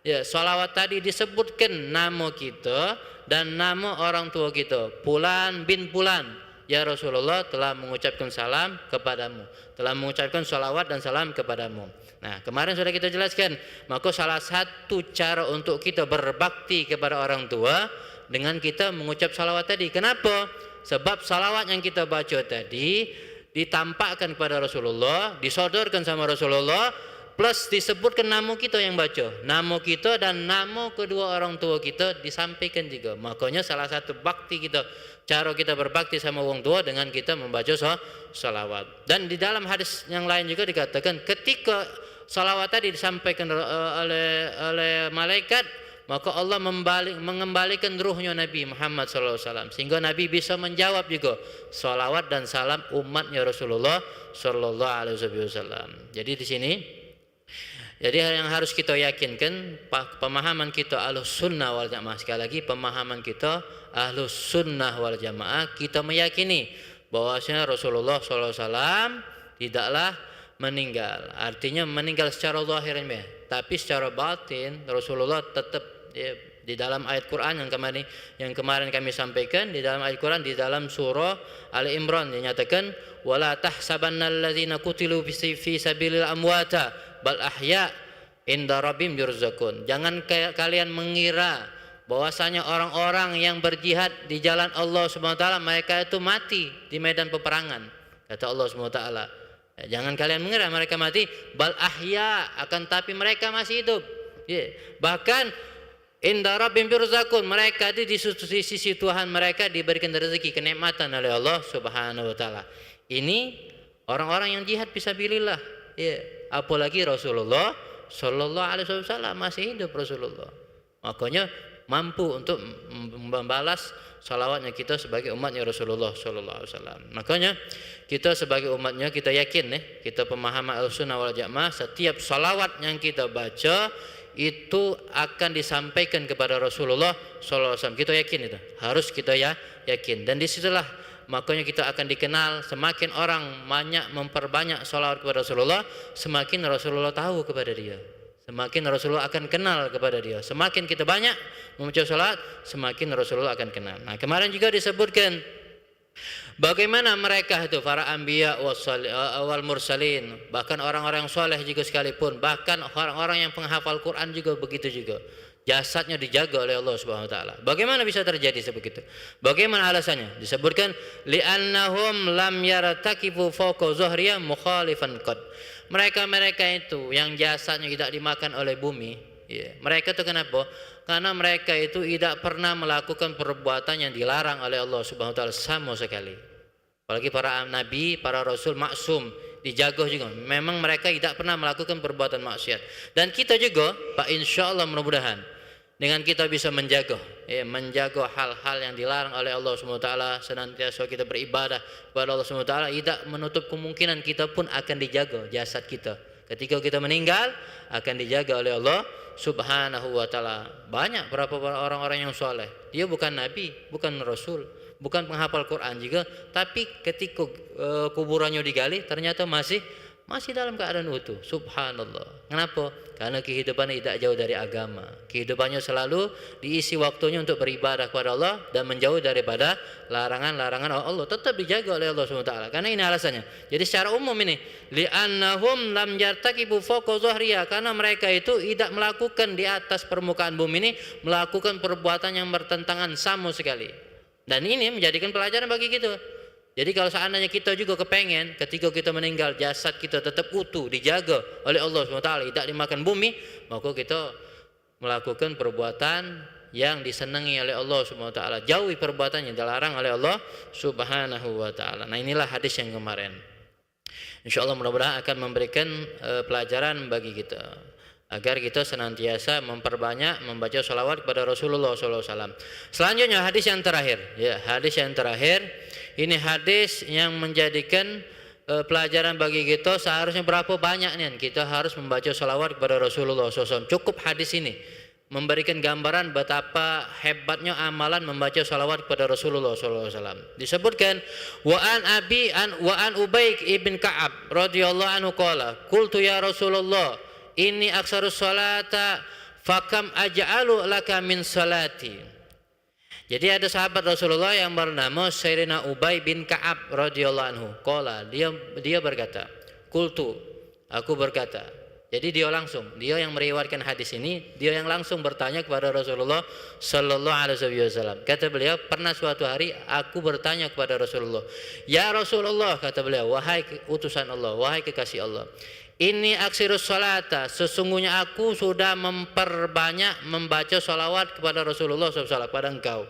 ya, salawat tadi disebutkan nama kita dan nama orang tua kita, Fulan bin Fulan. Ya Rasulullah telah mengucapkan salam kepadamu, telah mengucapkan salawat dan salam kepadamu. Nah, kemarin sudah kita jelaskan, maka salah satu cara untuk kita berbakti kepada orang tua dengan kita mengucap salawat tadi. Kenapa? Sebab salawat yang kita baca tadi ditampakkan kepada Rasulullah, disodorkan sama Rasulullah, plus disebutkan nama kita yang baca, nama kita dan nama kedua orang tua kita disampaikan juga. Makanya salah satu bakti kita, cara kita berbakti sama orang tua dengan kita membaca salawat. Dan di dalam hadis yang lain juga dikatakan ketika salawat tadi disampaikan oleh malaikat, maka Allah mengembalikan ruhnya Nabi Muhammad SAW, sehingga Nabi bisa menjawab juga salawat dan salam umatnya Rasulullah Sallallahu Alaihi Wasallam. Jadi di sini, jadi yang harus kita yakinkan, pemahaman kita Ahlus Sunnah wal Jamaah, sekali lagi pemahaman kita Ahlus Sunnah wal Jamaah, kita meyakini bahwasanya Rasulullah SAW tidaklah meninggal. Artinya meninggal secara zahirnya, tapi secara batin Rasulullah tetap, ya, di dalam ayat Quran yang kemarin kami sampaikan, di dalam ayat Quran di dalam surah Ali Imran dinyatakan wala tahsabannal ladzina qutilu fi sabilil amwata bal ahya inda rabbim yurzaqun. Jangan kalian mengira bahwasanya orang-orang yang berjihad di jalan Allah Subhanahu wa taala mereka itu mati di medan peperangan. Kata Allah Subhanahu wa taala, jangan kalian mengira mereka mati, bal ahya, akan tapi mereka masih hidup. Ya. Bahkan inda rabbim yurzaqun, mereka di sisi Tuhan mereka diberikan rezeki, kenikmatan oleh Allah Subhanahu wa taala. Ini orang-orang yang jihad fisabilillah, ya, apalagi Rasulullah sallallahu alaihi wasallam masih hidup Rasulullah. Makanya mampu untuk membalas salawatnya kita sebagai umatnya Rasulullah sallallahu alaihi wasallam. Makanya kita sebagai umatnya kita yakin, kita pemahaman Ahlussunnah wal Jamaah, setiap salawat yang kita baca itu akan disampaikan kepada Rasulullah sallallahu alaihi wasallam. Kita yakin itu, harus kita yakin. Dan disitulah makanya kita akan dikenal. Semakin orang banyak memperbanyak salawat kepada Rasulullah, semakin Rasulullah tahu kepada dia, semakin Rasulullah akan kenal kepada dia. Semakin kita banyak membaca salawat, semakin Rasulullah akan kenal. Nah, kemarin juga disebutkan bagaimana mereka itu para anbiya wal mursalin, bahkan orang-orang soleh juga sekalipun, bahkan orang-orang yang penghafal Quran juga begitu juga, jasadnya dijaga oleh Allah Subhanahu wa taala. Bagaimana bisa terjadi sebegitu? Bagaimana alasannya? Disebutkan li'annahum lam yartakifu fawqa zuhriya mukhalifan qad. Mereka itu yang jasadnya tidak dimakan oleh bumi, ya. Mereka itu kenapa? Karena mereka itu tidak pernah melakukan perbuatan yang dilarang oleh Allah Subhanahu wa taala sama sekali. Apalagi para nabi, para rasul maksum, dijaga juga. Memang mereka tidak pernah melakukan perbuatan maksiat. Dan kita juga, Pak, insya Allah mudah-mudahan dengan kita bisa menjaga hal-hal yang dilarang oleh Allah Subhanahu wa taala, senantiasa kita beribadah kepada Allah Subhanahu wa taala, tidak menutup kemungkinan kita pun akan dijaga jasad kita. Ketika kita meninggal akan dijaga oleh Allah Subhanahu wa taala. Banyak berapa orang-orang yang soleh, dia bukan nabi, bukan rasul, bukan penghafal Quran juga, tapi ketika kuburannya digali ternyata masih dalam keadaan utuh. Subhanallah. Kenapa? Karena kehidupannya tidak jauh dari agama. Kehidupannya selalu diisi waktunya untuk beribadah kepada Allah dan menjauh daripada larangan-larangan Allah. Tetap dijaga oleh Allah SWT. Karena ini alasannya. Jadi secara umum ini, li'annahum lam yartakibu fawqa dhahriya, karena mereka itu tidak melakukan di atas permukaan bumi ini melakukan perbuatan yang bertentangan sama sekali. Dan ini menjadikan pelajaran bagi kita. Jadi kalau seandainya kita juga kepengen ketika kita meninggal jasad kita tetap utuh, dijaga oleh Allah SWT, tidak dimakan bumi, maka kita melakukan perbuatan yang disenangi oleh Allah SWT, jauhi perbuatan yang dilarang oleh Allah Subhanahu wa taala. Nah, inilah hadis yang kemarin. Insyaallah mudah-mudahan akan memberikan pelajaran bagi kita agar kita senantiasa memperbanyak membaca sholawat kepada Rasulullah SAW. Selanjutnya hadis yang terakhir, ya, hadis yang terakhir. Ini hadis yang menjadikan pelajaran bagi kita seharusnya berapa banyak nih kita harus membaca sholawat kepada Rasulullah SAW. Cukup hadis ini memberikan gambaran betapa hebatnya amalan membaca sholawat kepada Rasulullah SAW. Disebutkan wa an Ubaik ibn Ka'ab radhiyallahu anhu qala qultu ya Rasulullah inni aksarus sholata fakam aj'alu laka min salati. Jadi ada sahabat Rasulullah yang bernama Sayyidina Ubay bin Ka'ab radhiyallahu anhu. Qala, dia berkata, "Qultu," aku berkata. Jadi dia yang meriwayatkan hadis ini, dia yang langsung bertanya kepada Rasulullah sallallahu alaihi wasallam. Kata beliau, pernah suatu hari aku bertanya kepada Rasulullah, "Ya Rasulullah," kata beliau, "wahai utusan Allah, wahai kekasih Allah, ini aksirus sholata, sesungguhnya aku sudah memperbanyak membaca sholawat kepada Rasulullah SAW, kepada engkau.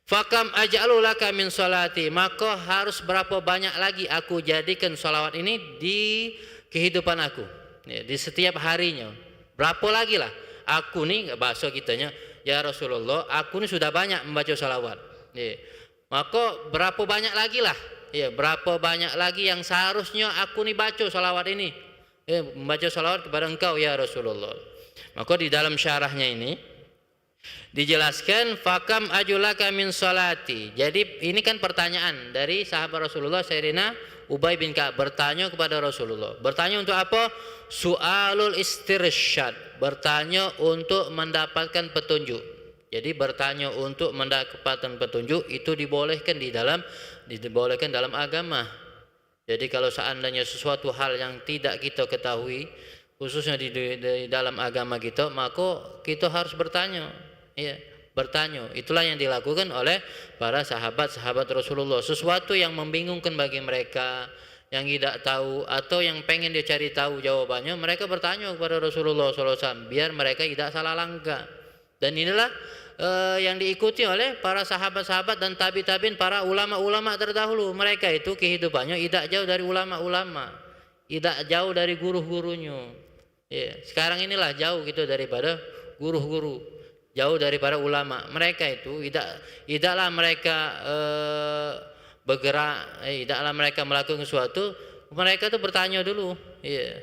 Fakam aj'alu laka min sholati, maka harus berapa banyak lagi aku jadikan sholawat ini di kehidupan aku, ya, di setiap harinya. Berapa lagi lah aku nih, bahasa kitanya, ya Rasulullah, aku nih sudah banyak membaca sholawat, ya. Maka berapa banyak lagi lah, ya, berapa banyak lagi yang seharusnya aku nih baca sholawat ini, ya, membaca sholawat kepada engkau ya Rasulullah. Maka di dalam syarahnya ini dijelaskan fakam ajulaka min sholati. Jadi ini kan pertanyaan dari sahabat Rasulullah Sayyidina Ubay bin Ka'ab bertanya kepada Rasulullah. Bertanya untuk apa? Su'alul istirsyad, bertanya untuk mendapatkan petunjuk. Jadi bertanya untuk mendapatkan petunjuk itu dibolehkan dalam agama. Jadi kalau seandainya sesuatu hal yang tidak kita ketahui, khususnya di dalam agama kita, maka kita harus bertanya. Ya, bertanya. Itulah yang dilakukan oleh para sahabat-sahabat Rasulullah. Sesuatu yang membingungkan bagi mereka, yang tidak tahu atau yang pengen dia cari tahu jawabannya, mereka bertanya kepada Rasulullah SAW biar mereka tidak salah langkah. Dan inilah yang diikuti oleh para sahabat-sahabat dan tabi-tabiin, para ulama-ulama terdahulu. Mereka itu kehidupannya tidak jauh dari ulama-ulama, tidak jauh dari guru-gurunya. Ya, sekarang inilah jauh gitu daripada guru-guru, jauh daripada ulama. Mereka itu tidaklah mereka bergerak, tidaklah mereka melakukan sesuatu. Mereka itu bertanya dulu. Ya.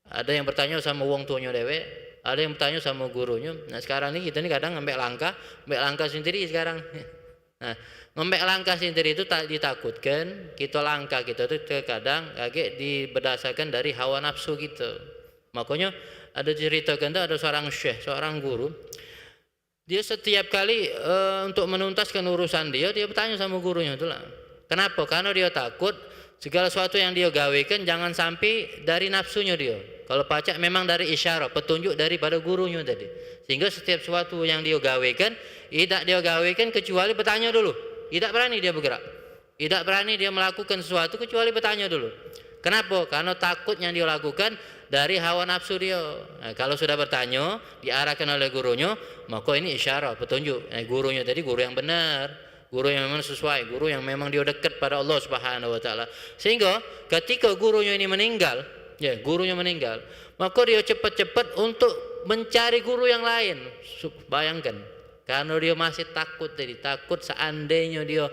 Ada yang bertanya sama wong tuanya dewe, ada yang bertanya sama gurunya. Nah sekarang ini kita ini kadang ngambil langkah sendiri sekarang. Nah ngambil langkah sendiri itu tak ditakutkan. Kita langkah kita itu terkadang agak berdasarkan dari hawa nafsu kita. Makanya ada ceritakan ada seorang syekh, seorang guru. Dia setiap kali untuk menuntaskan urusan dia bertanya sama gurunya itulah. Kenapa? Karena dia takut segala sesuatu yang dia gawekan jangan sampai dari nafsunya dia. Kalau pacak memang dari isyarat, petunjuk daripada gurunya tadi. Sehingga setiap sesuatu yang dia gawekan, tidak dia gawekan kecuali bertanya dulu. Tidak berani dia bergerak. Tidak berani dia melakukan sesuatu kecuali bertanya dulu. Kenapa? Karena takut yang dia lakukan dari hawa nafsu dia. Nah, kalau sudah bertanya, diarahkan oleh gurunya, maka ini isyarat, petunjuk. Gurunya tadi guru yang benar, guru yang memang sesuai, guru yang memang dia dekat pada Allah Subhanahu wa taala. Sehingga ketika gurunya ini meninggal, maka dia cepat-cepat untuk mencari guru yang lain. Bayangkan, karena dia masih takut seandainya dia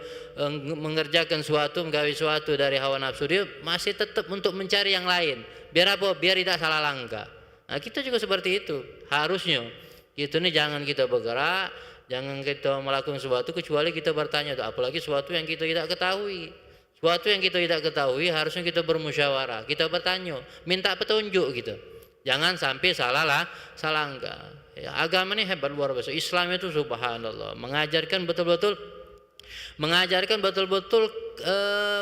mengerjakan sesuatu, menggawe sesuatu dari hawa nafsu dia, masih tetap untuk mencari yang lain. Biar apa? Biar tidak salah langkah. Nah, kita juga seperti itu. Harusnya kita ini jangan kita bergerak, jangan kita melakukan sesuatu kecuali kita bertanya. Apalagi sesuatu yang kita tidak ketahui. Sesuatu yang kita tidak ketahui harusnya kita bermusyawarah, kita bertanya, minta petunjuk gitu. Jangan sampai salah langkah. Ya, agama ini hebat luar biasa. Islam itu subhanallah mengajarkan betul-betul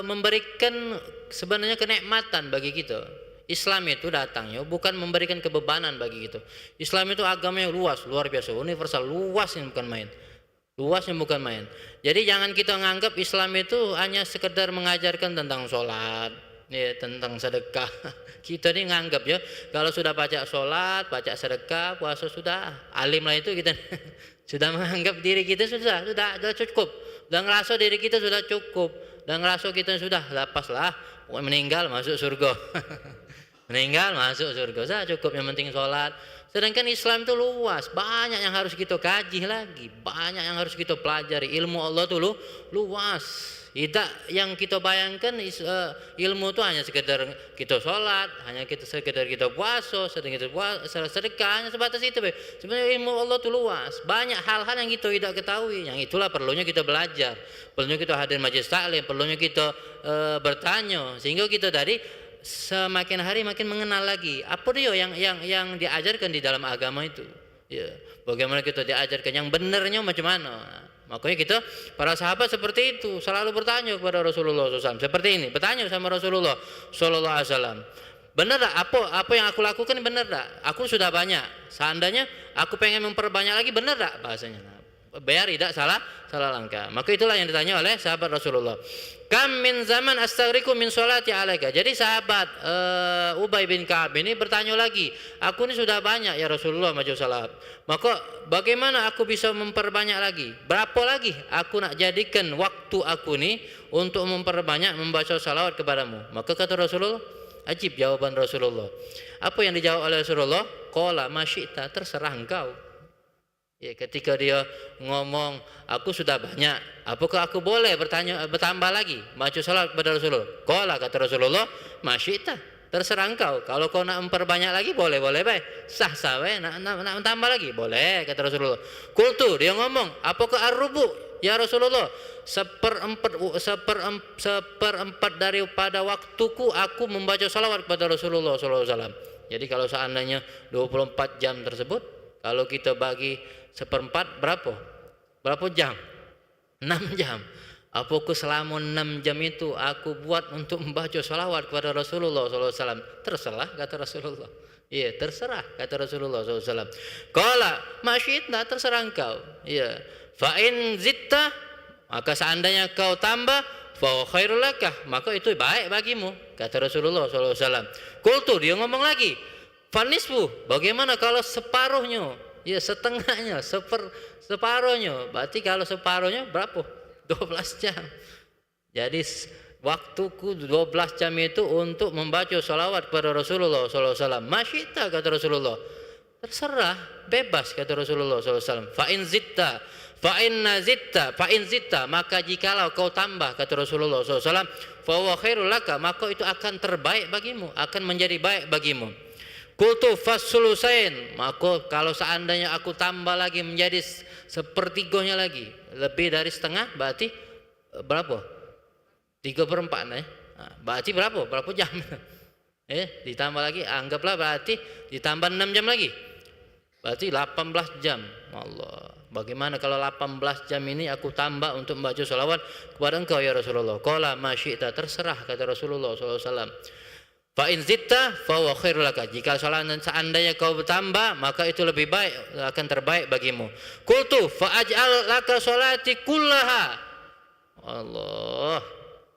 memberikan sebenarnya kenikmatan bagi kita. Islam itu datangnya bukan memberikan kebebanan bagi kita. Islam itu agama yang luas, luar biasa, universal, luasnya bukan main. Luasnya bukan main. Jadi jangan kita menganggap Islam itu hanya sekedar mengajarkan tentang sholat, ya, tentang sedekah. Kita ini nganggap ya, kalau sudah baca sholat, baca sedekah, puasa sudah alim lah itu kita. Sudah menganggap diri kita sudah cukup. Dan ngerasa diri kita sudah cukup. Dan ngerasa kita sudah lepas lah, meninggal masuk surga. Meninggal masuk surga, sudah cukup, yang penting sholat. Sedangkan Islam itu luas, banyak yang harus kita kaji lagi, banyak yang harus kita pelajari. Ilmu Allah itu luas. Tidak yang kita bayangkan ilmu itu hanya sekedar kita sholat, hanya sekedar kita puasa, sedekah, hanya sebatas itu. Sebenarnya ilmu Allah itu luas, banyak hal-hal yang kita tidak ketahui. Yang itulah perlunya kita belajar, perlunya kita hadir majelis taklim, perlunya kita bertanya, sehingga kita dari semakin hari makin mengenal lagi apa dia yang diajarkan di dalam agama itu. Ya, bagaimana kita diajarkan yang benarnya macam mana. Makanya kita para sahabat seperti itu selalu bertanya kepada Rasulullah SAW. Seperti ini, bertanya sama Rasulullah SAW. Benar tak? Apa yang aku lakukan benar tak? Aku sudah banyak. Seandainya aku pengen memperbanyak lagi, benar tak bahasanya? Biar tidak salah langkah. Maka itulah yang ditanya oleh sahabat Rasulullah. Kam min zaman astaghriku min sholati alaika. Jadi sahabat Ubay bin Ka'ab ini bertanya lagi, aku ini sudah banyak ya Rasulullah maju salat. Maka bagaimana aku bisa memperbanyak lagi? Berapa lagi aku nak jadikan waktu aku ini untuk memperbanyak membaca salawat kepadamu? Maka kata Rasulullah, ajib jawaban Rasulullah. Apa yang dijawab oleh Rasulullah? Qala masyita, terserah engkau. Ya, ketika dia ngomong, aku sudah banyak, apakah aku boleh bertambah lagi baca salat kepada Rasulullah? Qala, kata Rasulullah, masyita, terserah engkau. Kalau kau nak memperbanyak lagi boleh baik, sah baik. Nak tambah lagi boleh, kata Rasulullah. Qultu, dia ngomong, apakah ar-rubu ya Rasulullah? Seperempat daripada waktuku aku membaca salawat kepada Rasulullah SAW. Jadi kalau seandainya 24 jam tersebut, kalau kita bagi seperempat berapa jam? 6 jam. Apakah selama 6 jam itu aku buat untuk membaca salawat kepada Rasulullah SAW? Terserah, kata Rasulullah. Iya, terserah, kata Rasulullah SAW. Qala masyitna, terserah engkau. Iya. Fa in zitta, maka seandainya kau tambah, fa khairul lakah, maka itu baik bagimu, kata Rasulullah SAW. Qultu, dia ngomong lagi, fa nisfu, bagaimana kalau separuhnya? Ya, setengahnya, separuhnya. Berarti kalau separuhnya berapa? 12 jam. Jadi waktuku 12 jam itu untuk membaca salawat kepada Rasulullah SAW. Masyita, kata Rasulullah. Terserah, bebas, kata Rasulullah SAW. Fa in zitta, maka jikalau kau tambah, kata Rasulullah SAW, fa huwa khairul laka, maka itu akan terbaik bagimu, akan menjadi baik bagimu. Qultu fasulusain, maka kalau seandainya aku tambah lagi menjadi sepertiganya lagi, lebih dari setengah, berarti berapa? 3/4 ya. Berarti berapa jam? Ditambah lagi, anggaplah berarti ditambah 6 jam lagi, berarti 18 jam. Allah, bagaimana kalau 18 jam ini aku tambah untuk membaca salawat kepada engkau ya Rasulullah? Qala masyita, terserah, kata Rasulullah SAW. Fa in zitta fa huwa khairul laka, jika seandainya kau bertambah maka itu lebih baik, akan terbaik bagimu. Qultu fa aj'al laka salati kullaha. Allah,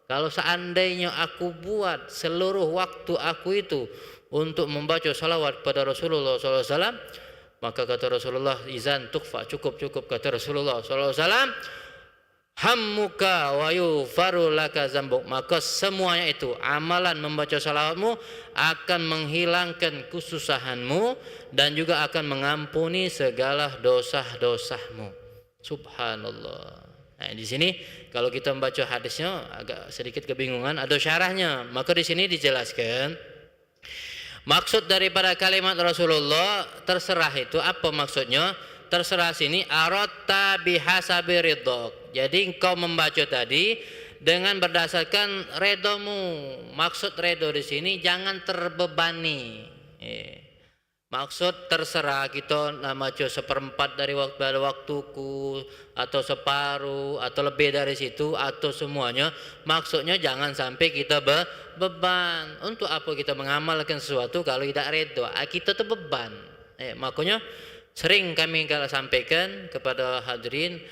kalau seandainya aku buat seluruh waktu aku itu untuk membaca salawat kepada Rasulullah SAW, maka kata Rasulullah, izan tukfa, cukup, kata Rasulullah SAW. Hammuka wa yufaru laka zambuk, maka semuanya itu amalan membaca salawatmu akan menghilangkan kesusahanmu dan juga akan mengampuni segala dosa-dosamu. Subhanallah. Nah, di sini kalau kita membaca hadisnya agak sedikit kebingungan, ada syarahnya. Maka di sini dijelaskan maksud daripada kalimat Rasulullah terserah itu apa maksudnya? Terserah sini aratta bihasabi ridhak. Jadi engkau membaca tadi dengan berdasarkan redomu. Maksud redo di sini jangan terbebani. Maksud terserah kita nama maca seperempat dari waktuku atau separuh atau lebih dari situ atau semuanya, maksudnya jangan sampai kita beban. Untuk apa kita mengamalkan sesuatu kalau tidak redha? Kita tuh beban. Makanya sering kami kalau sampaikan kepada hadirin,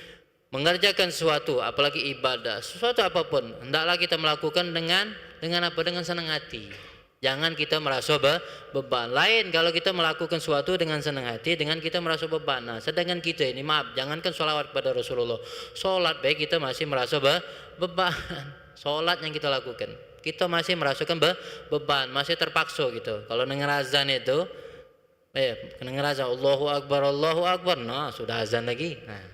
mengerjakan sesuatu apalagi ibadah, sesuatu apapun, hendaklah kita melakukan dengan apa? Dengan senang hati. Jangan kita merasa beban. Lain kalau kita melakukan sesuatu dengan senang hati, dengan kita merasa beban. Nah, sedangkan kita ini, maaf, jangankan sholawat kepada Rasulullah, sholat baik kita masih merasa beban. Sholat yang kita lakukan, kita masih merasakan beban, masih terpaksa gitu. Kalau dengar azan itu, dengar azan Allahu Akbar, nah sudah azan lagi. Nah,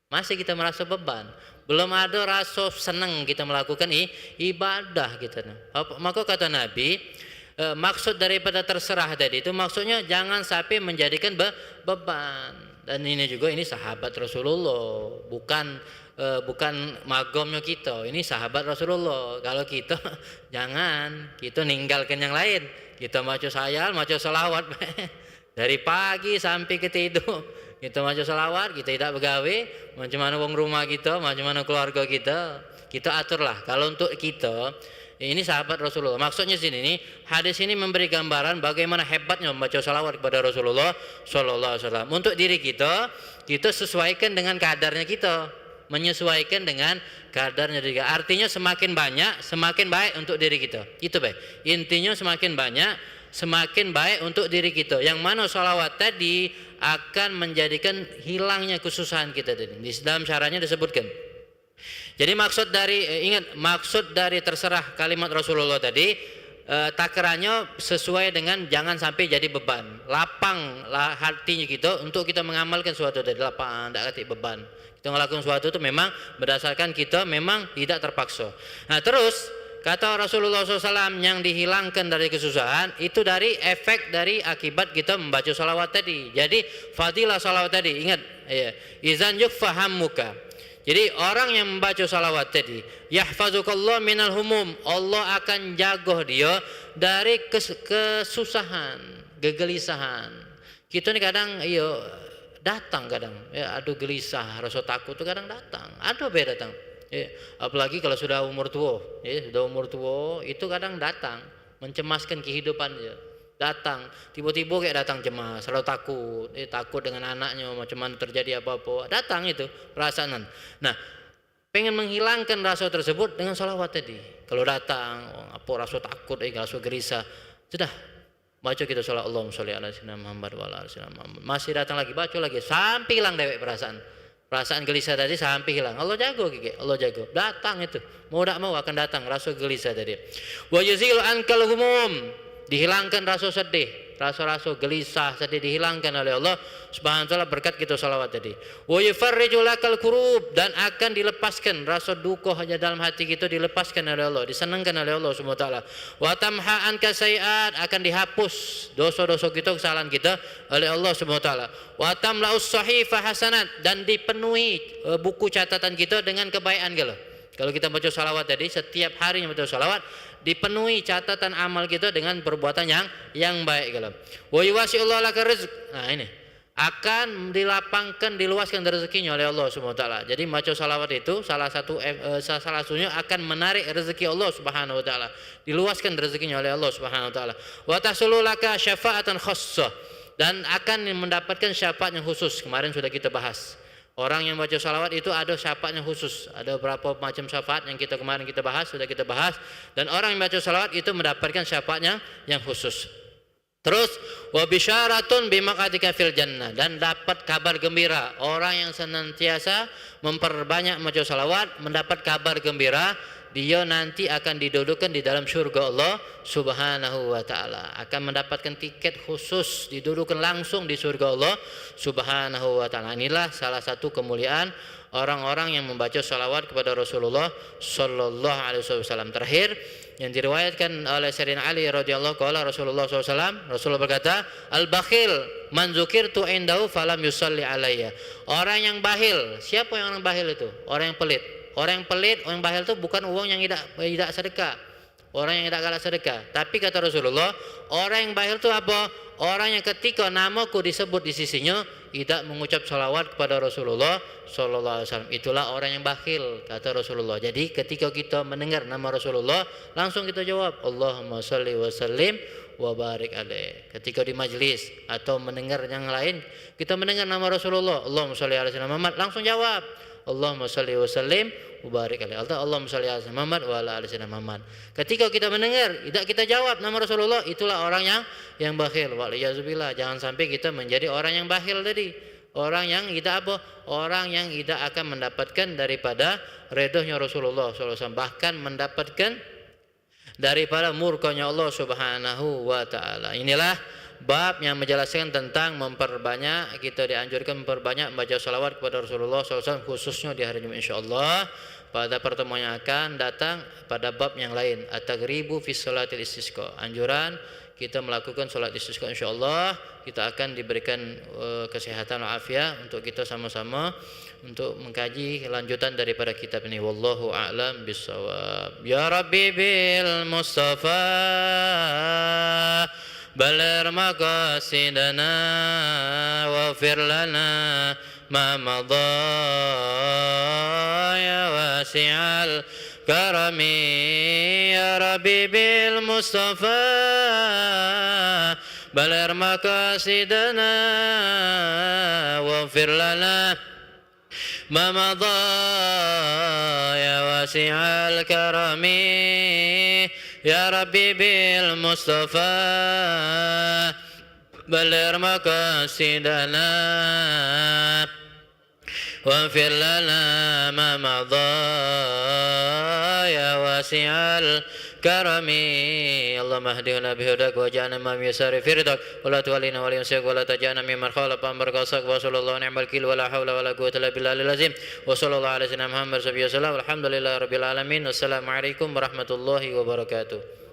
masih kita merasa beban. Belum ada rasa senang kita melakukan ibadah kita. Maka kata Nabi, maksud daripada terserah tadi itu maksudnya jangan sampai menjadikan beban. Dan ini juga ini sahabat Rasulullah, bukan magomnya kita. Ini sahabat Rasulullah. Kalau kita jangan, kita ninggalkan yang lain. Kita maca sayal, maca selawat dari pagi sampai ke tidur. Kita maca selawat, kita tidak begawe, macam mana wong rumah kita, macam mana keluarga kita aturlah. Kalau untuk kita, ini sahabat Rasulullah. Maksudnya sini nih, hadis ini memberi gambaran bagaimana hebatnya membaca salawat kepada Rasulullah Sallallahu Alaihi Wasallam. Untuk diri kita sesuaikan dengan kadarnya kita, menyesuaikan dengan kadarnya diri kita. Artinya semakin banyak, semakin baik untuk diri kita. Itu baik. Intinya semakin banyak, semakin baik untuk diri kita. Yang mana salawat tadi akan menjadikan hilangnya kesusahan kita tadi. Di dalam syarahnya disebutkan. Jadi maksud dari terserah kalimat Rasulullah tadi, takarannya sesuai dengan jangan sampai jadi beban. Lapang hatinya kita untuk kita mengamalkan sesuatu dari lapang, tidak kata beban. Kita melakukan sesuatu itu memang berdasarkan kita memang tidak terpaksa. Nah terus kata Rasulullah SAW yang dihilangkan dari kesusahan itu dari efek dari akibat kita membaca salawat tadi. Jadi fadilah salawat tadi, ingat ya, izan yukfahammuka. Jadi orang yang membaca salawat tadi, yahfazukallah minal humum, Allah akan jaga dia dari kesusahan, kegelisahan. Kita ni kadang datang kadang, aduh gelisah, rasa takut tu kadang datang, ada beda datang. Apalagi kalau sudah umur tua, sudah umur tua itu kadang datang, mencemaskan kehidupan dia. Datang, tiba-tiba kayak datang cemas, selalu takut dengan anaknya, macam mana terjadi apa-apa, datang itu perasaan. Nah, pengen menghilangkan rasa tersebut dengan salawat tadi. Kalau datang, apa rasa takut, rasa gelisah, sudah baca kita salat Allahumma sholli ala sayyidina Muhammad wa ala ali sayyidina Muhammad. Masih datang lagi, baca lagi sampai hilang dewek perasaan gelisah tadi sampai hilang. Allah jago Allah jago. Datang itu, mau tak mau akan datang rasa gelisah tadi. Wa yuzilu ankal humum, dihilangkan rasa sedih, rasa gelisah sedih dihilangkan oleh Allah Subhanahu wa taala berkat kita salawat tadi. Wa yufarriju lakal kurub, dan akan dilepaskan rasa duka hanya dalam hati kita, dilepaskan oleh Allah, disenangkan oleh Allah Subhanahu wa taala. Wa tamha anka sayiat, akan dihapus dosa-dosa kita, kesalahan kita oleh Allah Subhanahu wa taala. Wa tamlaus sahifa hasanat, dan dipenuhi buku catatan kita dengan kebaikan kita. Kalau kita baca salawat tadi, setiap harinya baca salawat, dipenuhi catatan amal kita dengan perbuatan yang baik gitu. Wa yuwasi'ullahu laka rizq. Nah ini akan dilapangkan, diluaskan rezekinya oleh Allah Subhanahu wa taala. Jadi baca salawat itu salah satunya akan menarik rezeki Allah Subhanahu wa taala. Diluaskan rezekinya oleh Allah Subhanahu wa taala. Wa tahsulu laka syafa'atan khassah, dan akan mendapatkan syafaat yang khusus. Kemarin sudah kita bahas. Orang yang baca salawat itu ada syafaatnya khusus. Ada berapa macam syafaat yang kemarin kita bahas, sudah kita bahas. Dan orang yang baca salawat itu mendapatkan syafaatnya yang khusus. Terus wa bisyaratun bimaqatika fil jannah, dan dapat kabar gembira. Orang yang senantiasa memperbanyak baca salawat mendapat kabar gembira, dia nanti akan didudukan di dalam surga Allah Subhanahu wa taala, akan mendapatkan tiket khusus, didudukan langsung di surga Allah Subhanahu wa taala. Inilah salah satu kemuliaan orang-orang yang membaca salawat kepada Rasulullah sallallahu alaihi wasallam. Terakhir yang diriwayatkan oleh Sayyidina Ali radhiyallahu anhu, Rasulullah SAW, Rasulullah berkata, al-bakhil man dzukirtu indahu falam yusalli alayya. Orang yang bakhil, siapa yang orang bakhil itu? Orang yang pelit. Orang yang pelit, orang yang bakhil itu bukan uang yang tidak sedekah. orang yang tidak galak sedekah. Tapi kata Rasulullah, orang yang bakhil itu apa? Orang yang ketika namaku disebut di sisinya tidak mengucap salawat kepada Rasulullah sallallahu alaihi wasallam. Itulah orang yang bakhil, kata Rasulullah. Jadi ketika kita mendengar nama Rasulullah, langsung kita jawab Allahumma shalli wa sallim wa barik alaih. Ketika di majlis atau mendengar yang lain, kita mendengar nama Rasulullah, Allahumma shalli ala sayyidina Muhammad, langsung jawab Allahumma shalli wa sallim wa barik alaihi. Allahumma shalli ala sayyidina Muhammad wa ala ali sayyidina Muhammad. Ketika kita mendengar, tidak kita jawab nama Rasulullah, itulah orang yang bakhil. Waliyazubillah, jangan sampai kita menjadi orang yang bakhil tadi. Orang yang tidak apa? Orang yang tidak akan mendapatkan daripada redahnya Rasulullah SAW, bahkan mendapatkan daripada murkanya Allah Subhanahu wa taala. Inilah bab yang menjelaskan tentang memperbanyak, kita dianjurkan memperbanyak membaca salawat kepada Rasulullah SAW, khususnya di hari Jumat insyaallah. Pada pertemuan yang akan datang pada bab yang lain, at-taghribu fi sholatil istisqa, anjuran kita melakukan salat istisqa insyaallah. Kita akan diberikan kesehatan walafiat untuk kita sama-sama untuk mengkaji lanjutan daripada kitab ini. Wallahu a'lam bissawab. Ya Rabbi bil Mustafa baligh maqasidana waghfir lana ma madha ya wasi'al karami ya Rabbi bil Mustafa baligh maqasidana waghfir lana ما مضى يا واسع الكرم يا ربي بالمصطفى بلغ مقاصدنا واغفر لنا ما مضى يا واسع الكرم اللهم اهدنا بهداك واجعلنا ما يسار في رضاك ولا تولنا ولا ينساك ولا تجعلنا ممن خالف امرك وصاك وصلى الله ونعم الوكيل ولا حول ولا قوه الا بالله العظيم وصلى الله على سيدنا محمد صلى الله عليه وسلم والحمد لله رب العالمين. Wassalamu alaikum warahmatullahi wabarakatuh.